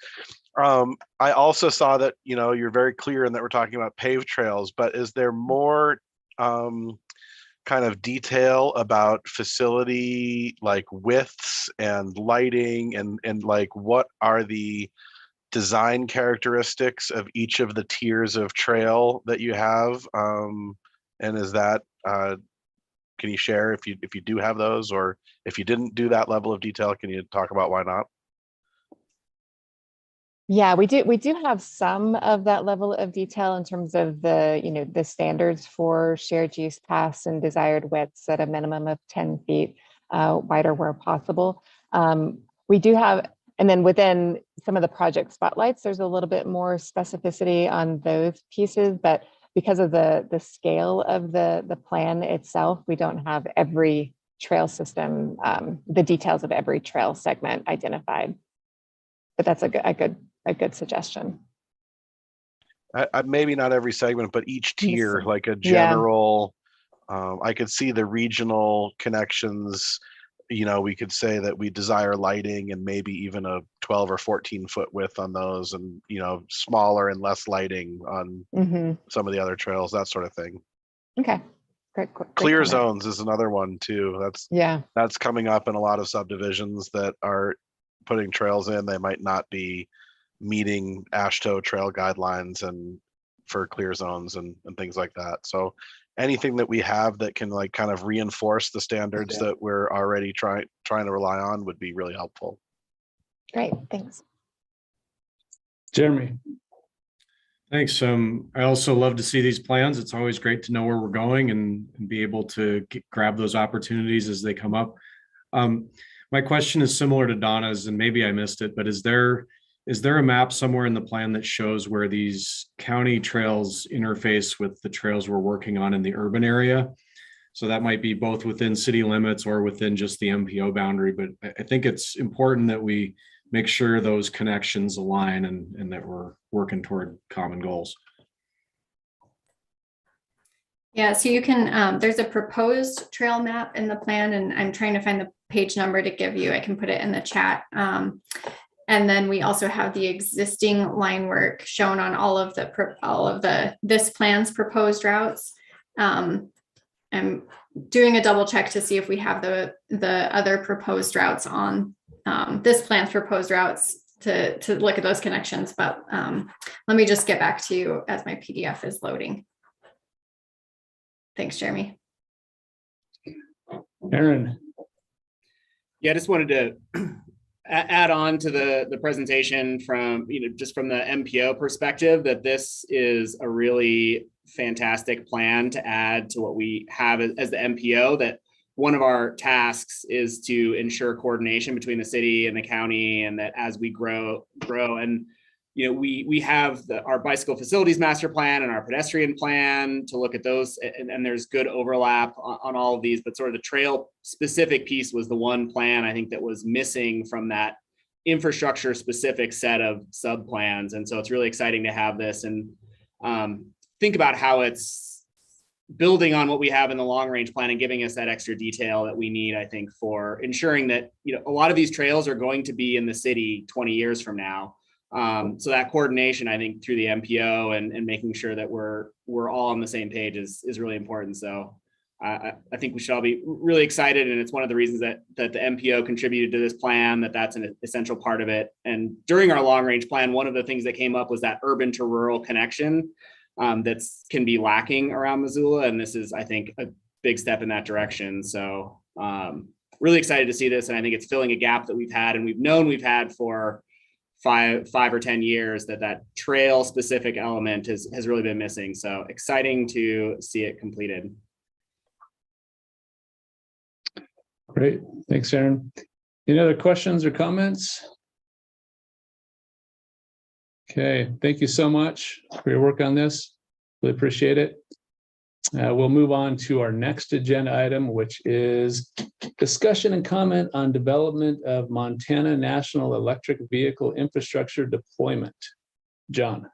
I also saw that, you're very clear in that we're talking about paved trails, but is there more kind of detail about facility like widths and lighting and like what are the design characteristics of each of the tiers of trail that you have? And is that, can you share if you do have those, or if you didn't do that level of detail, can you talk about why not? Yeah, we do have some of that level of detail in terms of the standards for shared use paths and desired widths at a minimum of 10 feet wider where possible. We do have, and then within some of the project spotlights, there's a little bit more specificity on those pieces, but because of the scale of the plan itself, we don't have every trail system, the details of every trail segment identified. But that's a good suggestion. Maybe not every segment, but each tier, like a general, I could see the regional connections. We could say that we desire lighting and maybe even a 12 or 14 foot width on those, and smaller and less lighting on some of the other trails, that sort of thing. Okay, great. Clear zones is another one too. That's coming up in a lot of subdivisions that are putting trails in. They might not be meeting AASHTO trail guidelines and for clear zones and things like that. So anything that we have that can like kind of reinforce the standards that we're already trying to rely on would be really helpful. Great, thanks. Jeremy. Thanks. I also love to see these plans. It's always great to know where we're going and be able to grab those opportunities as they come up. My question is similar to Donna's, and maybe I missed it, but is there a map somewhere in the plan that shows where these county trails interface with the trails we're working on in the urban area? So that might be both within city limits or within just the MPO boundary, but I think it's important that we make sure those connections align and that we're working toward common goals. Yeah, so you can, there's a proposed trail map in the plan, and I'm trying to find the page number to give you. I can put it in the chat. And then we also have the existing line work shown on all of this plan's proposed routes. I'm doing a double check to see if we have the other proposed routes on this plan's proposed routes to look at those connections. But let me just get back to you as my PDF is loading. Thanks, Jeremy. Aaron. Yeah, I just wanted to add on to the presentation from, just from the MPO perspective, that this is a really fantastic plan to add to what we have as the MPO, that one of our tasks is to ensure coordination between the city and the county, and that as we grow and we have our bicycle facilities master plan and our pedestrian plan to look at those, and there's good overlap on all of these, but sort of the trail specific piece was the one plan I think that was missing from that infrastructure specific set of sub plans. And so it's really exciting to have this and think about how it's building on what we have in the long range plan and giving us that extra detail that we need, I think, for ensuring that a lot of these trails are going to be in the city 20 years from now. So that coordination, I think, through the MPO and making sure that we're all on the same page is really important. So I think we should all be really excited, and it's one of the reasons that the MPO contributed to this plan, that's an essential part of it. And during our long range plan, one of the things that came up was that urban to rural connection that can be lacking around Missoula, and this is, I think, a big step in that direction. So really excited to see this, and I think it's filling a gap that we've had and we've had for 5 or 10 years, that trail specific element has really been missing. So exciting to see it completed. Great. Thanks, Aaron. Any other questions or comments? Okay, thank you so much for your work on this. Really appreciate it. We'll move on to our next agenda item, which is discussion and comment on development of Montana National Electric Vehicle Infrastructure Deployment. John.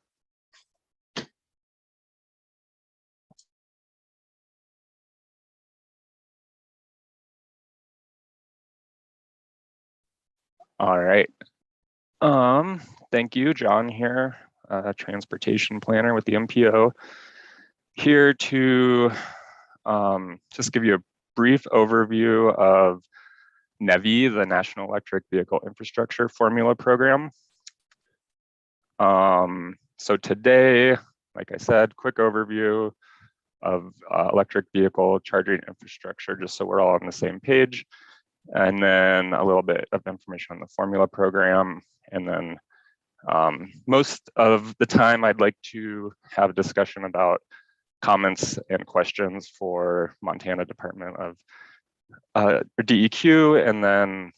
All right. Thank you, John here, transportation planner with the MPO, here to just give you a brief overview of NEVI, the National Electric Vehicle Infrastructure Formula Program. So today, like I said, quick overview of electric vehicle charging infrastructure, just so we're all on the same page. And then a little bit of information on the formula program. And then most of the time I'd like to have a discussion about comments and questions for Montana Department of DEQ, and then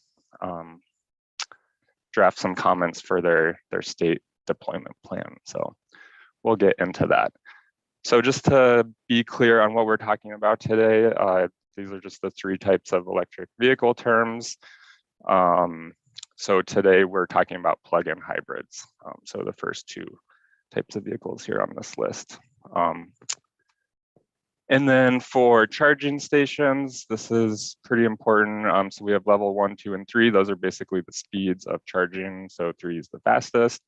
draft some comments for their state deployment plan. So we'll get into that. So just to be clear on what we're talking about today, these are just the 3 types of electric vehicle terms. So today we're talking about plug-in hybrids. So the first 2 types of vehicles here on this list. And then for charging stations, this is pretty important. So we have level 1, 2, and 3. Those are basically the speeds of charging. So 3 is the fastest.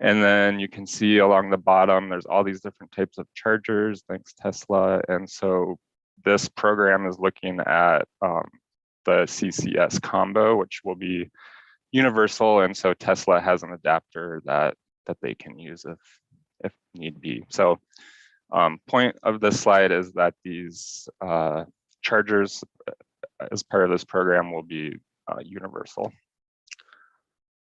And then you can see along the bottom, there's all these different types of chargers, thanks Tesla. And so this program is looking at the CCS combo, which will be universal. And so Tesla has an adapter that they can use if need be. So point of this slide is that these chargers as part of this program will be universal.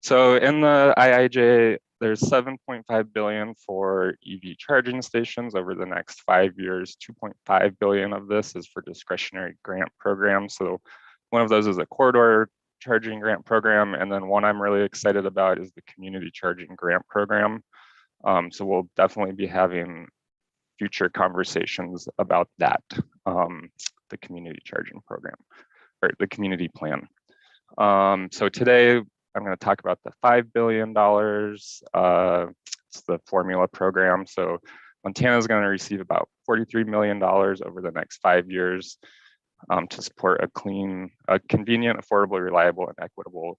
So in the IIJ, there's $7.5 billion for EV charging stations over the next 5 years. $2.5 billion of this is for discretionary grant programs. So one of those is a corridor charging grant program. And then one I'm really excited about is the community charging grant program. So we'll definitely be having future conversations about that, the community charging program, or the community plan. So today, I'm going to talk about the $5 billion. It's the formula program. So Montana is going to receive about $43 million over the next 5 years to support a clean, convenient, affordable, reliable, and equitable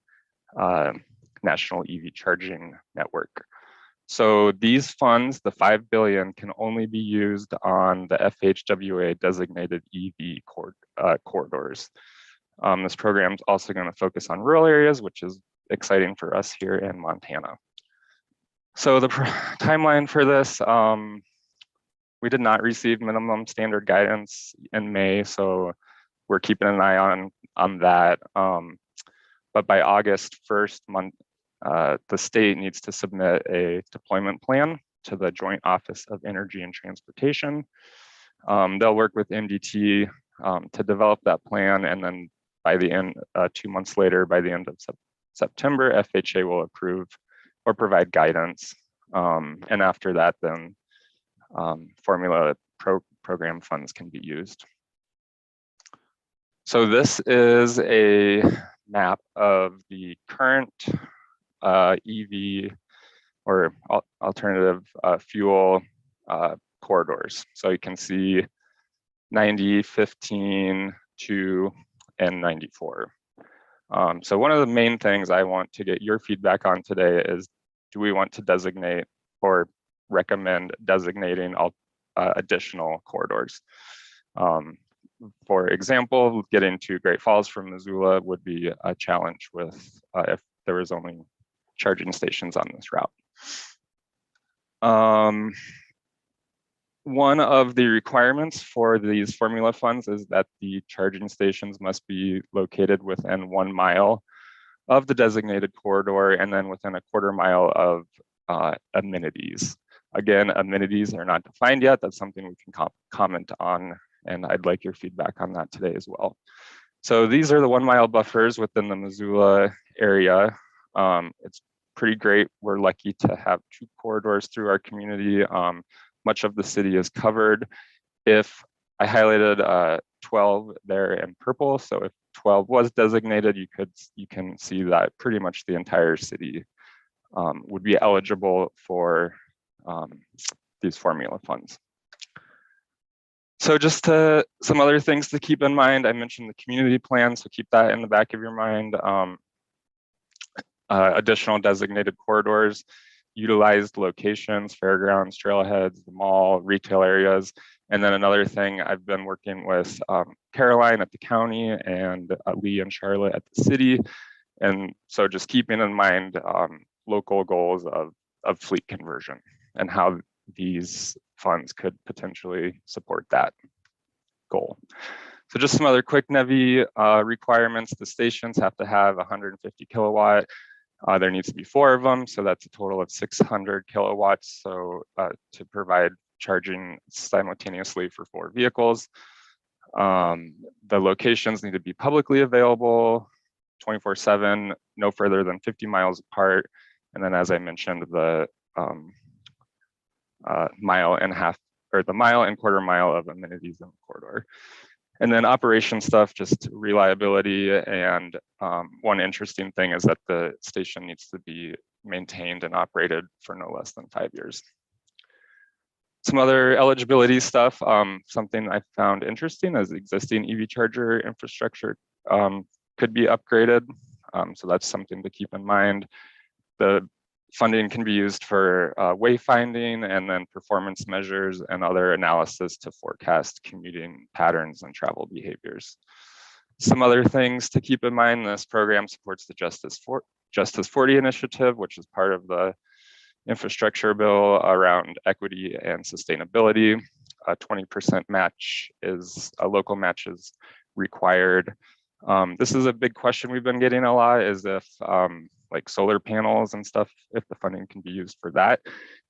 national EV charging network. So these funds, the $5 billion, can only be used on the FHWA designated EV corridors. This program is also going to focus on rural areas, which is exciting for us here in Montana. So the timeline for this, we did not receive minimum standard guidance in May. So we're keeping an eye on that. But by August 1st, the state needs to submit a deployment plan to the Joint Office of Energy and Transportation. They'll work with MDT to develop that plan, and then by the end, 2 months later, by the end of September, FHA will approve or provide guidance. And after that, then formula program funds can be used. So this is a map of the current EV or alternative fuel corridors. So you can see 90, 15, 2, and 94. So one of the main things I want to get your feedback on today is, do we want to designate or recommend designating additional corridors? For example, getting to Great Falls from Missoula would be a challenge with if there was only charging stations on this route. One of the requirements for these formula funds is that the charging stations must be located within 1 mile of the designated corridor and then within a 1/4 mile of amenities. Again, amenities are not defined yet. That's something we can comment on, and I'd like your feedback on that today as well. So these are the 1 mile buffers within the Missoula area. It's pretty great. We're lucky to have 2 corridors through our community. Much of the city is covered. If I highlighted 12 there in purple, so if 12 was designated, you can see that pretty much the entire city would be eligible for these formula funds. So just some other things to keep in mind. I mentioned the community plan, so keep that in the back of your mind. Additional designated corridors, utilized locations, fairgrounds, trailheads, the mall, retail areas. And then another thing, I've been working with Caroline at the county and Lee and Charlotte at the city. And so just keeping in mind local goals of fleet conversion and how these funds could potentially support that goal. So just some other quick NEVI requirements. The stations have to have 150 kilowatt. There needs to be 4 of them, so that's a total of 600 kilowatts. So to provide charging simultaneously for 4 vehicles. The locations need to be publicly available 24/7, no further than 50 miles apart. And then, as I mentioned, the mile and 1/4 mile of amenities in the corridor. And then operation stuff, just reliability. And one interesting thing is that the station needs to be maintained and operated for no less than 5 years. Some other eligibility stuff, something I found interesting is existing EV charger infrastructure could be upgraded. So that's something to keep in mind. The funding can be used for wayfinding and then performance measures and other analysis to forecast commuting patterns and travel behaviors. Some other things to keep in mind, this program supports the Justice 40 initiative, which is part of the infrastructure bill around equity and sustainability. A 20% match is a local match is required. This is a big question we've been getting a lot, is if like solar panels and stuff, if the funding can be used for that.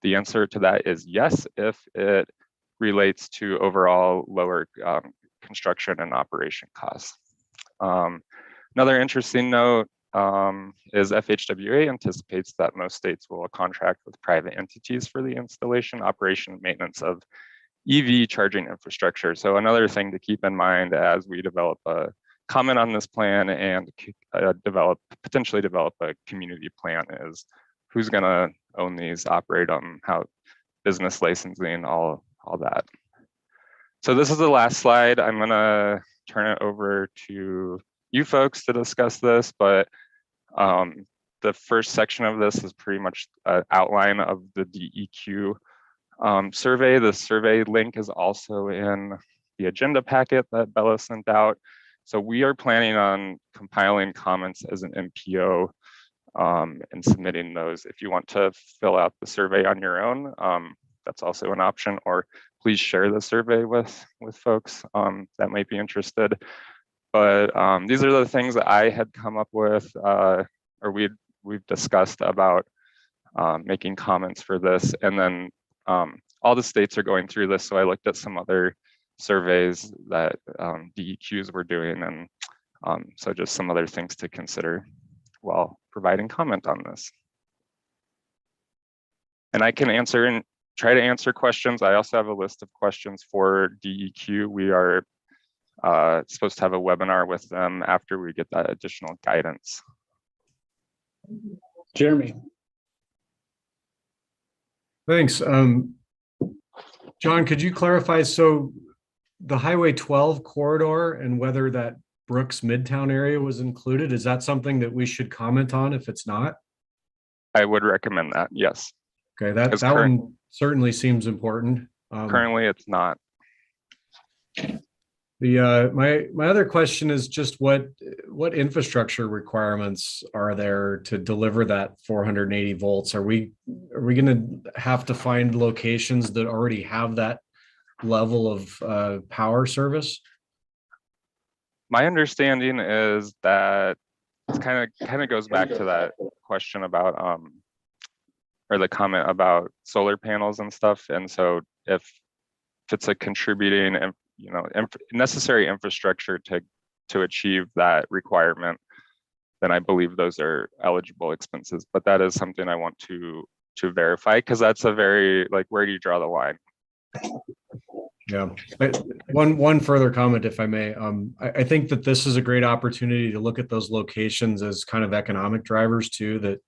The answer to that is yes, if it relates to overall lower construction and operation costs. Another interesting note is FHWA anticipates that most states will contract with private entities for the installation, operation, and maintenance of EV charging infrastructure. So another thing to keep in mind as we develop a comment on this plan and potentially develop a community plan is who's going to own these, operate them, how business licensing, all that. So this is the last slide. I'm going to turn it over to you folks to discuss this, but the first section of this is pretty much an outline of the DEQ survey. The survey link is also in the agenda packet that Bella sent out. So we are planning on compiling comments as an MPO and submitting those. If you want to fill out the survey on your own, that's also an option, or please share the survey with folks that might be interested. But these are the things that I had come up with, or we've discussed about making comments for this. And then all the states are going through this. So I looked at some other surveys that DEQs were doing, and so just some other things to consider while providing comment on this. And I can answer and try to answer questions. I also have a list of questions for DEQ. We are supposed to have a webinar with them after we get that additional guidance. Jeremy. Thanks. John, could you clarify, so the Highway 12 corridor and whether that Brooks Midtown area was included, is that something that we should comment on if it's not? I would recommend that, yes. Okay, that one certainly seems important. Currently, it's not. My other question is just what infrastructure requirements are there to deliver that 480 volts? Are we going to have to find locations that already have that level of power service? My understanding is that it's kind of goes back to that question about or the comment about solar panels and stuff. And so if it's a contributing and necessary infrastructure to achieve that requirement, then I believe those are eligible expenses. But that is something I want to verify, because that's a very, like, where do you draw the line? Yeah. One further comment, if I may. I think that this is a great opportunity to look at those locations as kind of economic drivers too, that,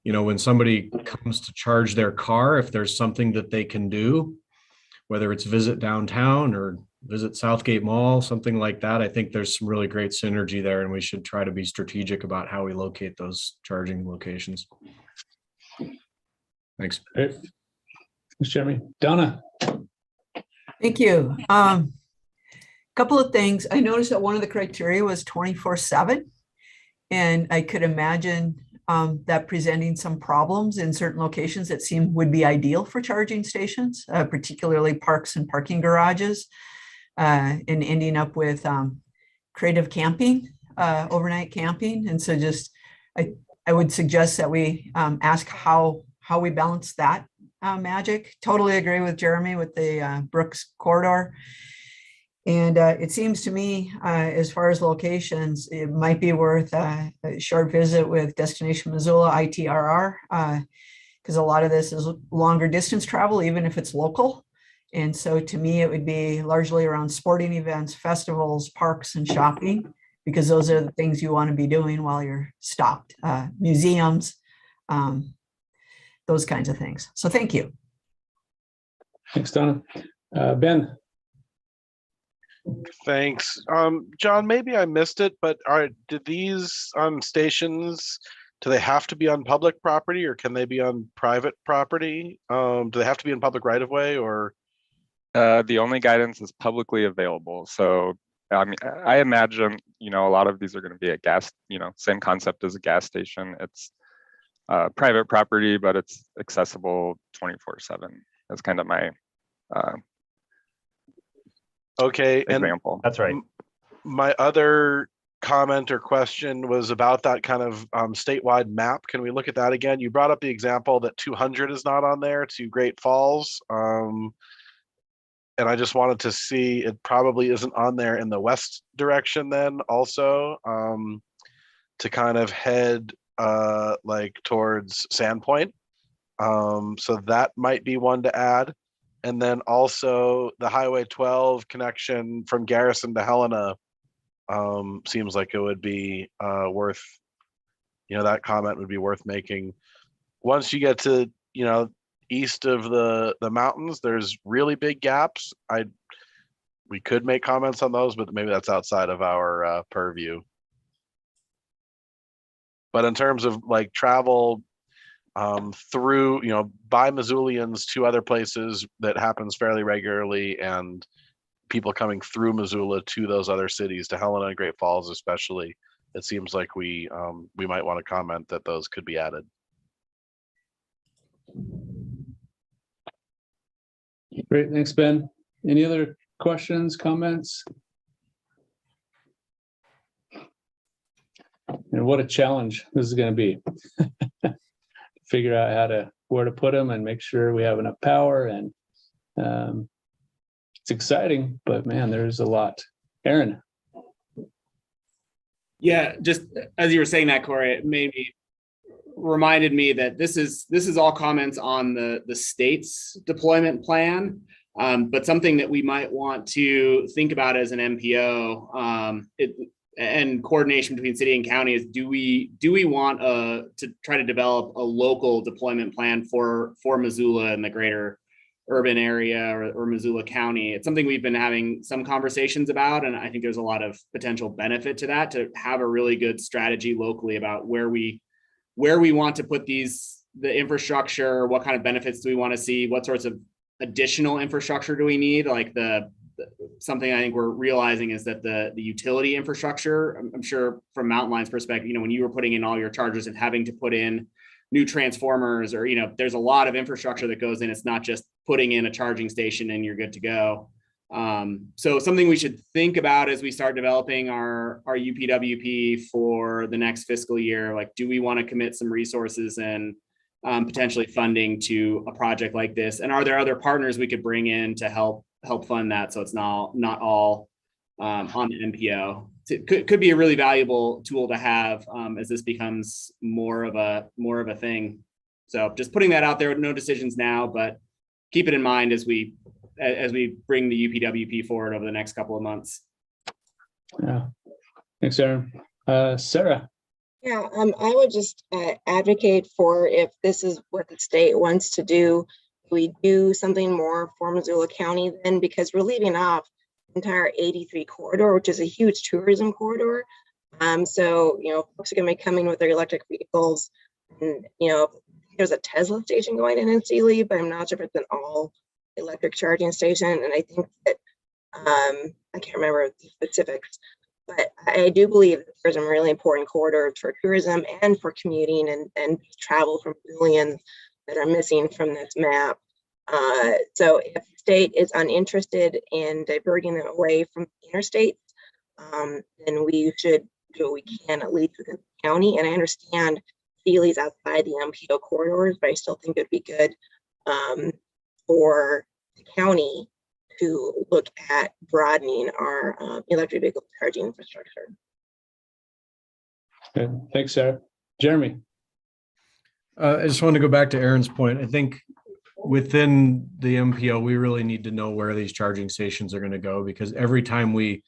when somebody comes to charge their car, if there's something that they can do, whether it's visit downtown or visit Southgate Mall, something like that, I think there's some really great synergy there, and we should try to be strategic about how we locate those charging locations. Thanks. Thanks, Jeremy. Donna. Thank you. Couple of things. I noticed that one of the criteria was 24/7, and I could imagine that presenting some problems in certain locations that would be ideal for charging stations, particularly parks and parking garages, and ending up with creative camping, overnight camping. And so I would suggest that we ask how we balance that magic. Totally agree with Jeremy with the Brooks corridor. And it seems to me, as far as locations, it might be worth a short visit with Destination Missoula ITRR, because a lot of this is longer distance travel, even if it's local. And so to me, it would be largely around sporting events, festivals, parks, and shopping, because those are the things you want to be doing while you're stopped. Museums, those kinds of things. So thank you. Thanks, Donna. Ben. Thanks. John, maybe I missed it, but did these stations, do they have to be on public property, or can they be on private property? Do they have to be in public right of way, or? The only guidance is publicly available. So I mean, I imagine, a lot of these are going to be a gas, same concept as a gas station. It's private property, but it's accessible 24/7. That's kind of my okay example. That's right. My other comment or question was about that kind of statewide map. Can we look at that again? You brought up the example that 200 is not on there to Great Falls. And I just wanted to see, it probably isn't on there in the west direction then also, to kind of head like towards Sandpoint. So that might be one to add. And then also the Highway 12 connection from Garrison to Helena seems like it would be worth, that comment would be worth making. Once you get to, east of the mountains, there's really big gaps. We could make comments on those, but maybe that's outside of our purview. But in terms of like travel through, by Missoulians to other places, that happens fairly regularly, and people coming through Missoula to those other cities, to Helena and Great Falls especially, it seems like we might want to comment that those could be added. Great, thanks, Ben. Any other questions, comments? And what a challenge this is going to be. Figure out where to put them and make sure we have enough power. And it's exciting, but man, there's a lot. Aaron. Yeah, just as you were saying that, Corey, it reminded me that this is all comments on the state's deployment plan, but something that we might want to think about as an MPO and coordination between city and county is, do we want to try to develop a local deployment plan for Missoula and the greater urban area or Missoula County? It's something we've been having some conversations about, and I think there's a lot of potential benefit to that, to have a really good strategy locally about where we want to put the infrastructure, what kind of benefits do we want to see, what sorts of additional infrastructure do we need. Like something I think we're realizing is that the utility infrastructure, I'm sure from Mountain Line's perspective, when you were putting in all your chargers and having to put in new transformers, or there's a lot of infrastructure that goes in. It's not just putting in a charging station and you're good to go. So something we should think about as we start developing our UPWP for the next fiscal year. Like, do we want to commit some resources and potentially funding to a project like this? And are there other partners we could bring in to help fund that, so it's not all on the MPO? It could be a really valuable tool to have as this becomes more of a thing. So just putting that out there. No decisions now, but keep it in mind as we bring the UPWP forward over the next couple of months. Yeah, thanks, Aaron. Sarah. Yeah, I would just advocate for, if this is what the state wants to do, we do something more for Missoula County then, because we're leaving off the entire 83 corridor, which is a huge tourism corridor. So, folks are going to be coming with their electric vehicles, and, there's a Tesla station going in Sealy, but I'm not sure if it's an all electric charging station. And I think that, I can't remember the specifics, but I do believe that there's some really important corridors for tourism and for commuting and travel from Missoulians that are missing from this map. So if the state is uninterested in diverting them away from interstates, then we should do what we can, at least within the county. And I understand Sealy's outside the MPO corridors, but I still think it'd be good for the county to look at broadening our electric vehicle charging infrastructure. Okay. Thanks, Sarah. Jeremy. I just want to go back to Aaron's point. I think within the MPO, we really need to know where these charging stations are going to go, because every time we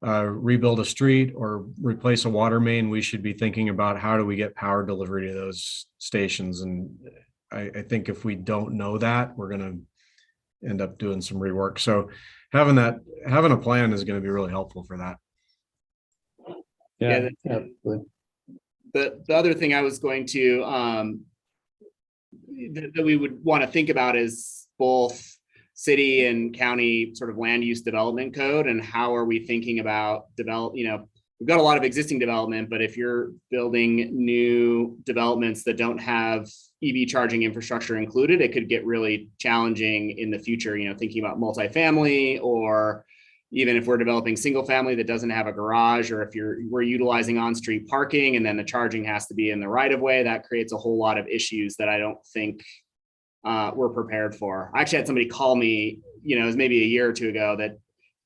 rebuild a street or replace a water main, we should be thinking about how do we get power delivery to those stations. And I think if we don't know that, we're going to end up doing some rework. So having a plan is going to be really helpful for that. Yeah. The other thing I was going to that we would want to think about is both city and county sort of land use development code, and how are we thinking about we've got a lot of existing development, but if you're building new developments that don't have EV charging infrastructure included, it could get really challenging in the future, thinking about multifamily, or even if we're developing single family that doesn't have a garage, or if we're utilizing on-street parking and then the charging has to be in the right of way, that creates a whole lot of issues that I don't think we're prepared for. I actually had somebody call me, it was maybe a year or two ago,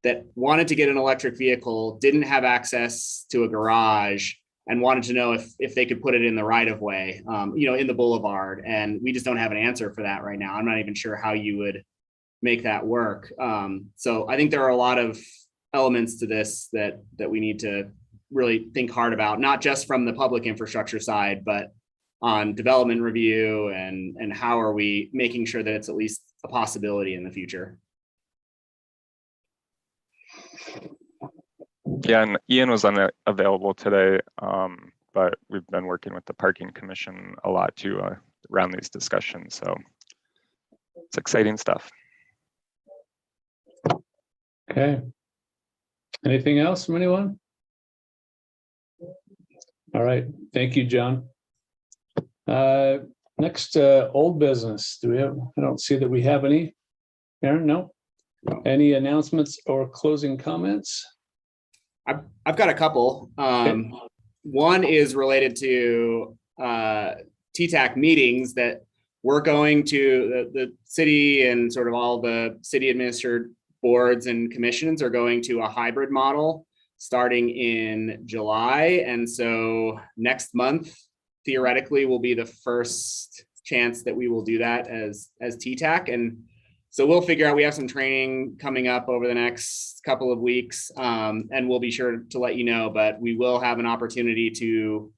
that wanted to get an electric vehicle, didn't have access to a garage, and wanted to know if they could put it in the right of way, in the boulevard. And we just don't have an answer for that right now. I'm not even sure how you would make that work. So I think there are a lot of elements to this that we need to really think hard about, not just from the public infrastructure side, but on development review and how are we making sure that it's at least a possibility in the future. Yeah, and Ian was unavailable today, but we've been working with the Parking Commission a lot too around these discussions. So it's exciting stuff. Okay. Anything else from anyone? All right. Thank you, John. Next, old business. I don't see that we have any. Aaron, no? Any announcements or closing comments? I've got a couple. One is related to TTAC meetings that we're going to, the city and sort of all the city administered boards and commissions are going to a hybrid model starting in July. And so next month, theoretically, will be the first chance that we will do that as TTAC. And so we'll figure out, we have some training coming up over the next couple of weeks, and we'll be sure to let you know, but we will have an opportunity to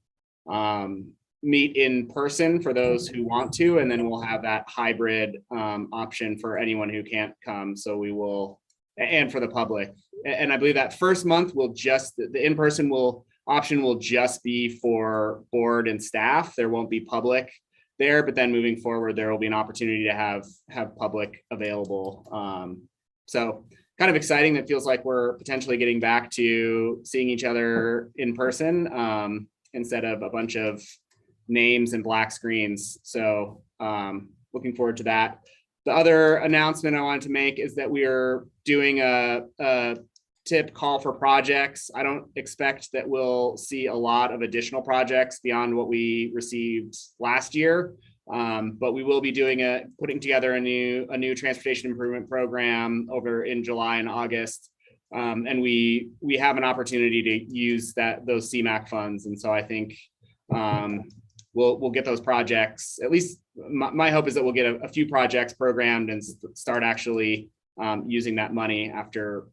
meet in person for those who want to, and then we'll have that hybrid option for anyone who can't come. So we will, and for the public. And I believe that first month will just, the in-person option will just be for board and staff. There won't be public there, but then moving forward, there will be an opportunity to have public available. So kind of exciting. That feels like we're potentially getting back to seeing each other in person instead of a bunch of names and black screens. So looking forward to that. The other announcement I wanted to make is that we are doing a TIP call for projects. I don't expect that we'll see a lot of additional projects beyond what we received last year, but we will be putting together a new transportation improvement program over in July and August, and we have an opportunity to use those CMAQ funds, and so I think we'll get those projects. At least my hope is that we'll get a few projects programmed and start actually using that money after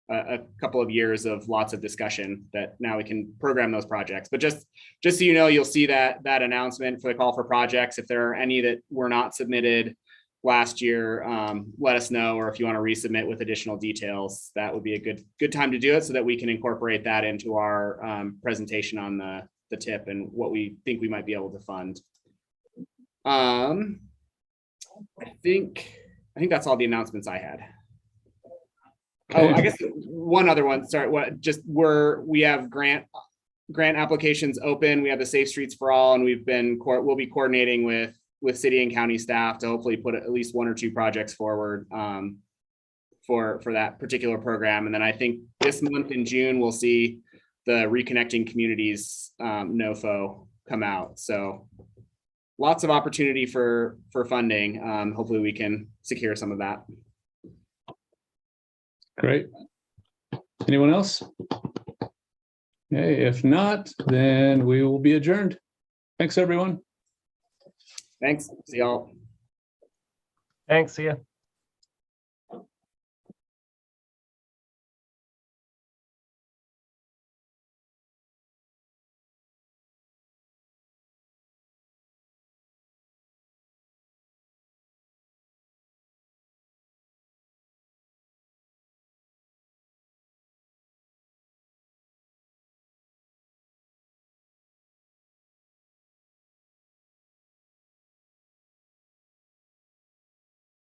a couple of years of lots of discussion, that now we can program those projects. But just so you know, you'll see that announcement for the call for projects. If there are any that were not submitted last year, let us know, or if you want to resubmit with additional details, that would be a good time to do it, so that we can incorporate that into our presentation on the TIP and what we think we might be able to fund. I think that's all the announcements I had. Oh, I guess one other one. Sorry, we have grant applications open. We have the Safe Streets for All, and we'll be coordinating with city and county staff to hopefully put at least one or two projects forward for that particular program. And then I think this month in June we'll see the Reconnecting Communities NOFO come out. So lots of opportunity for funding. Hopefully we can secure some of that. Great. Anyone else? Okay, if not, then we will be adjourned. Thanks, everyone. Thanks. See y'all. Thanks. See ya.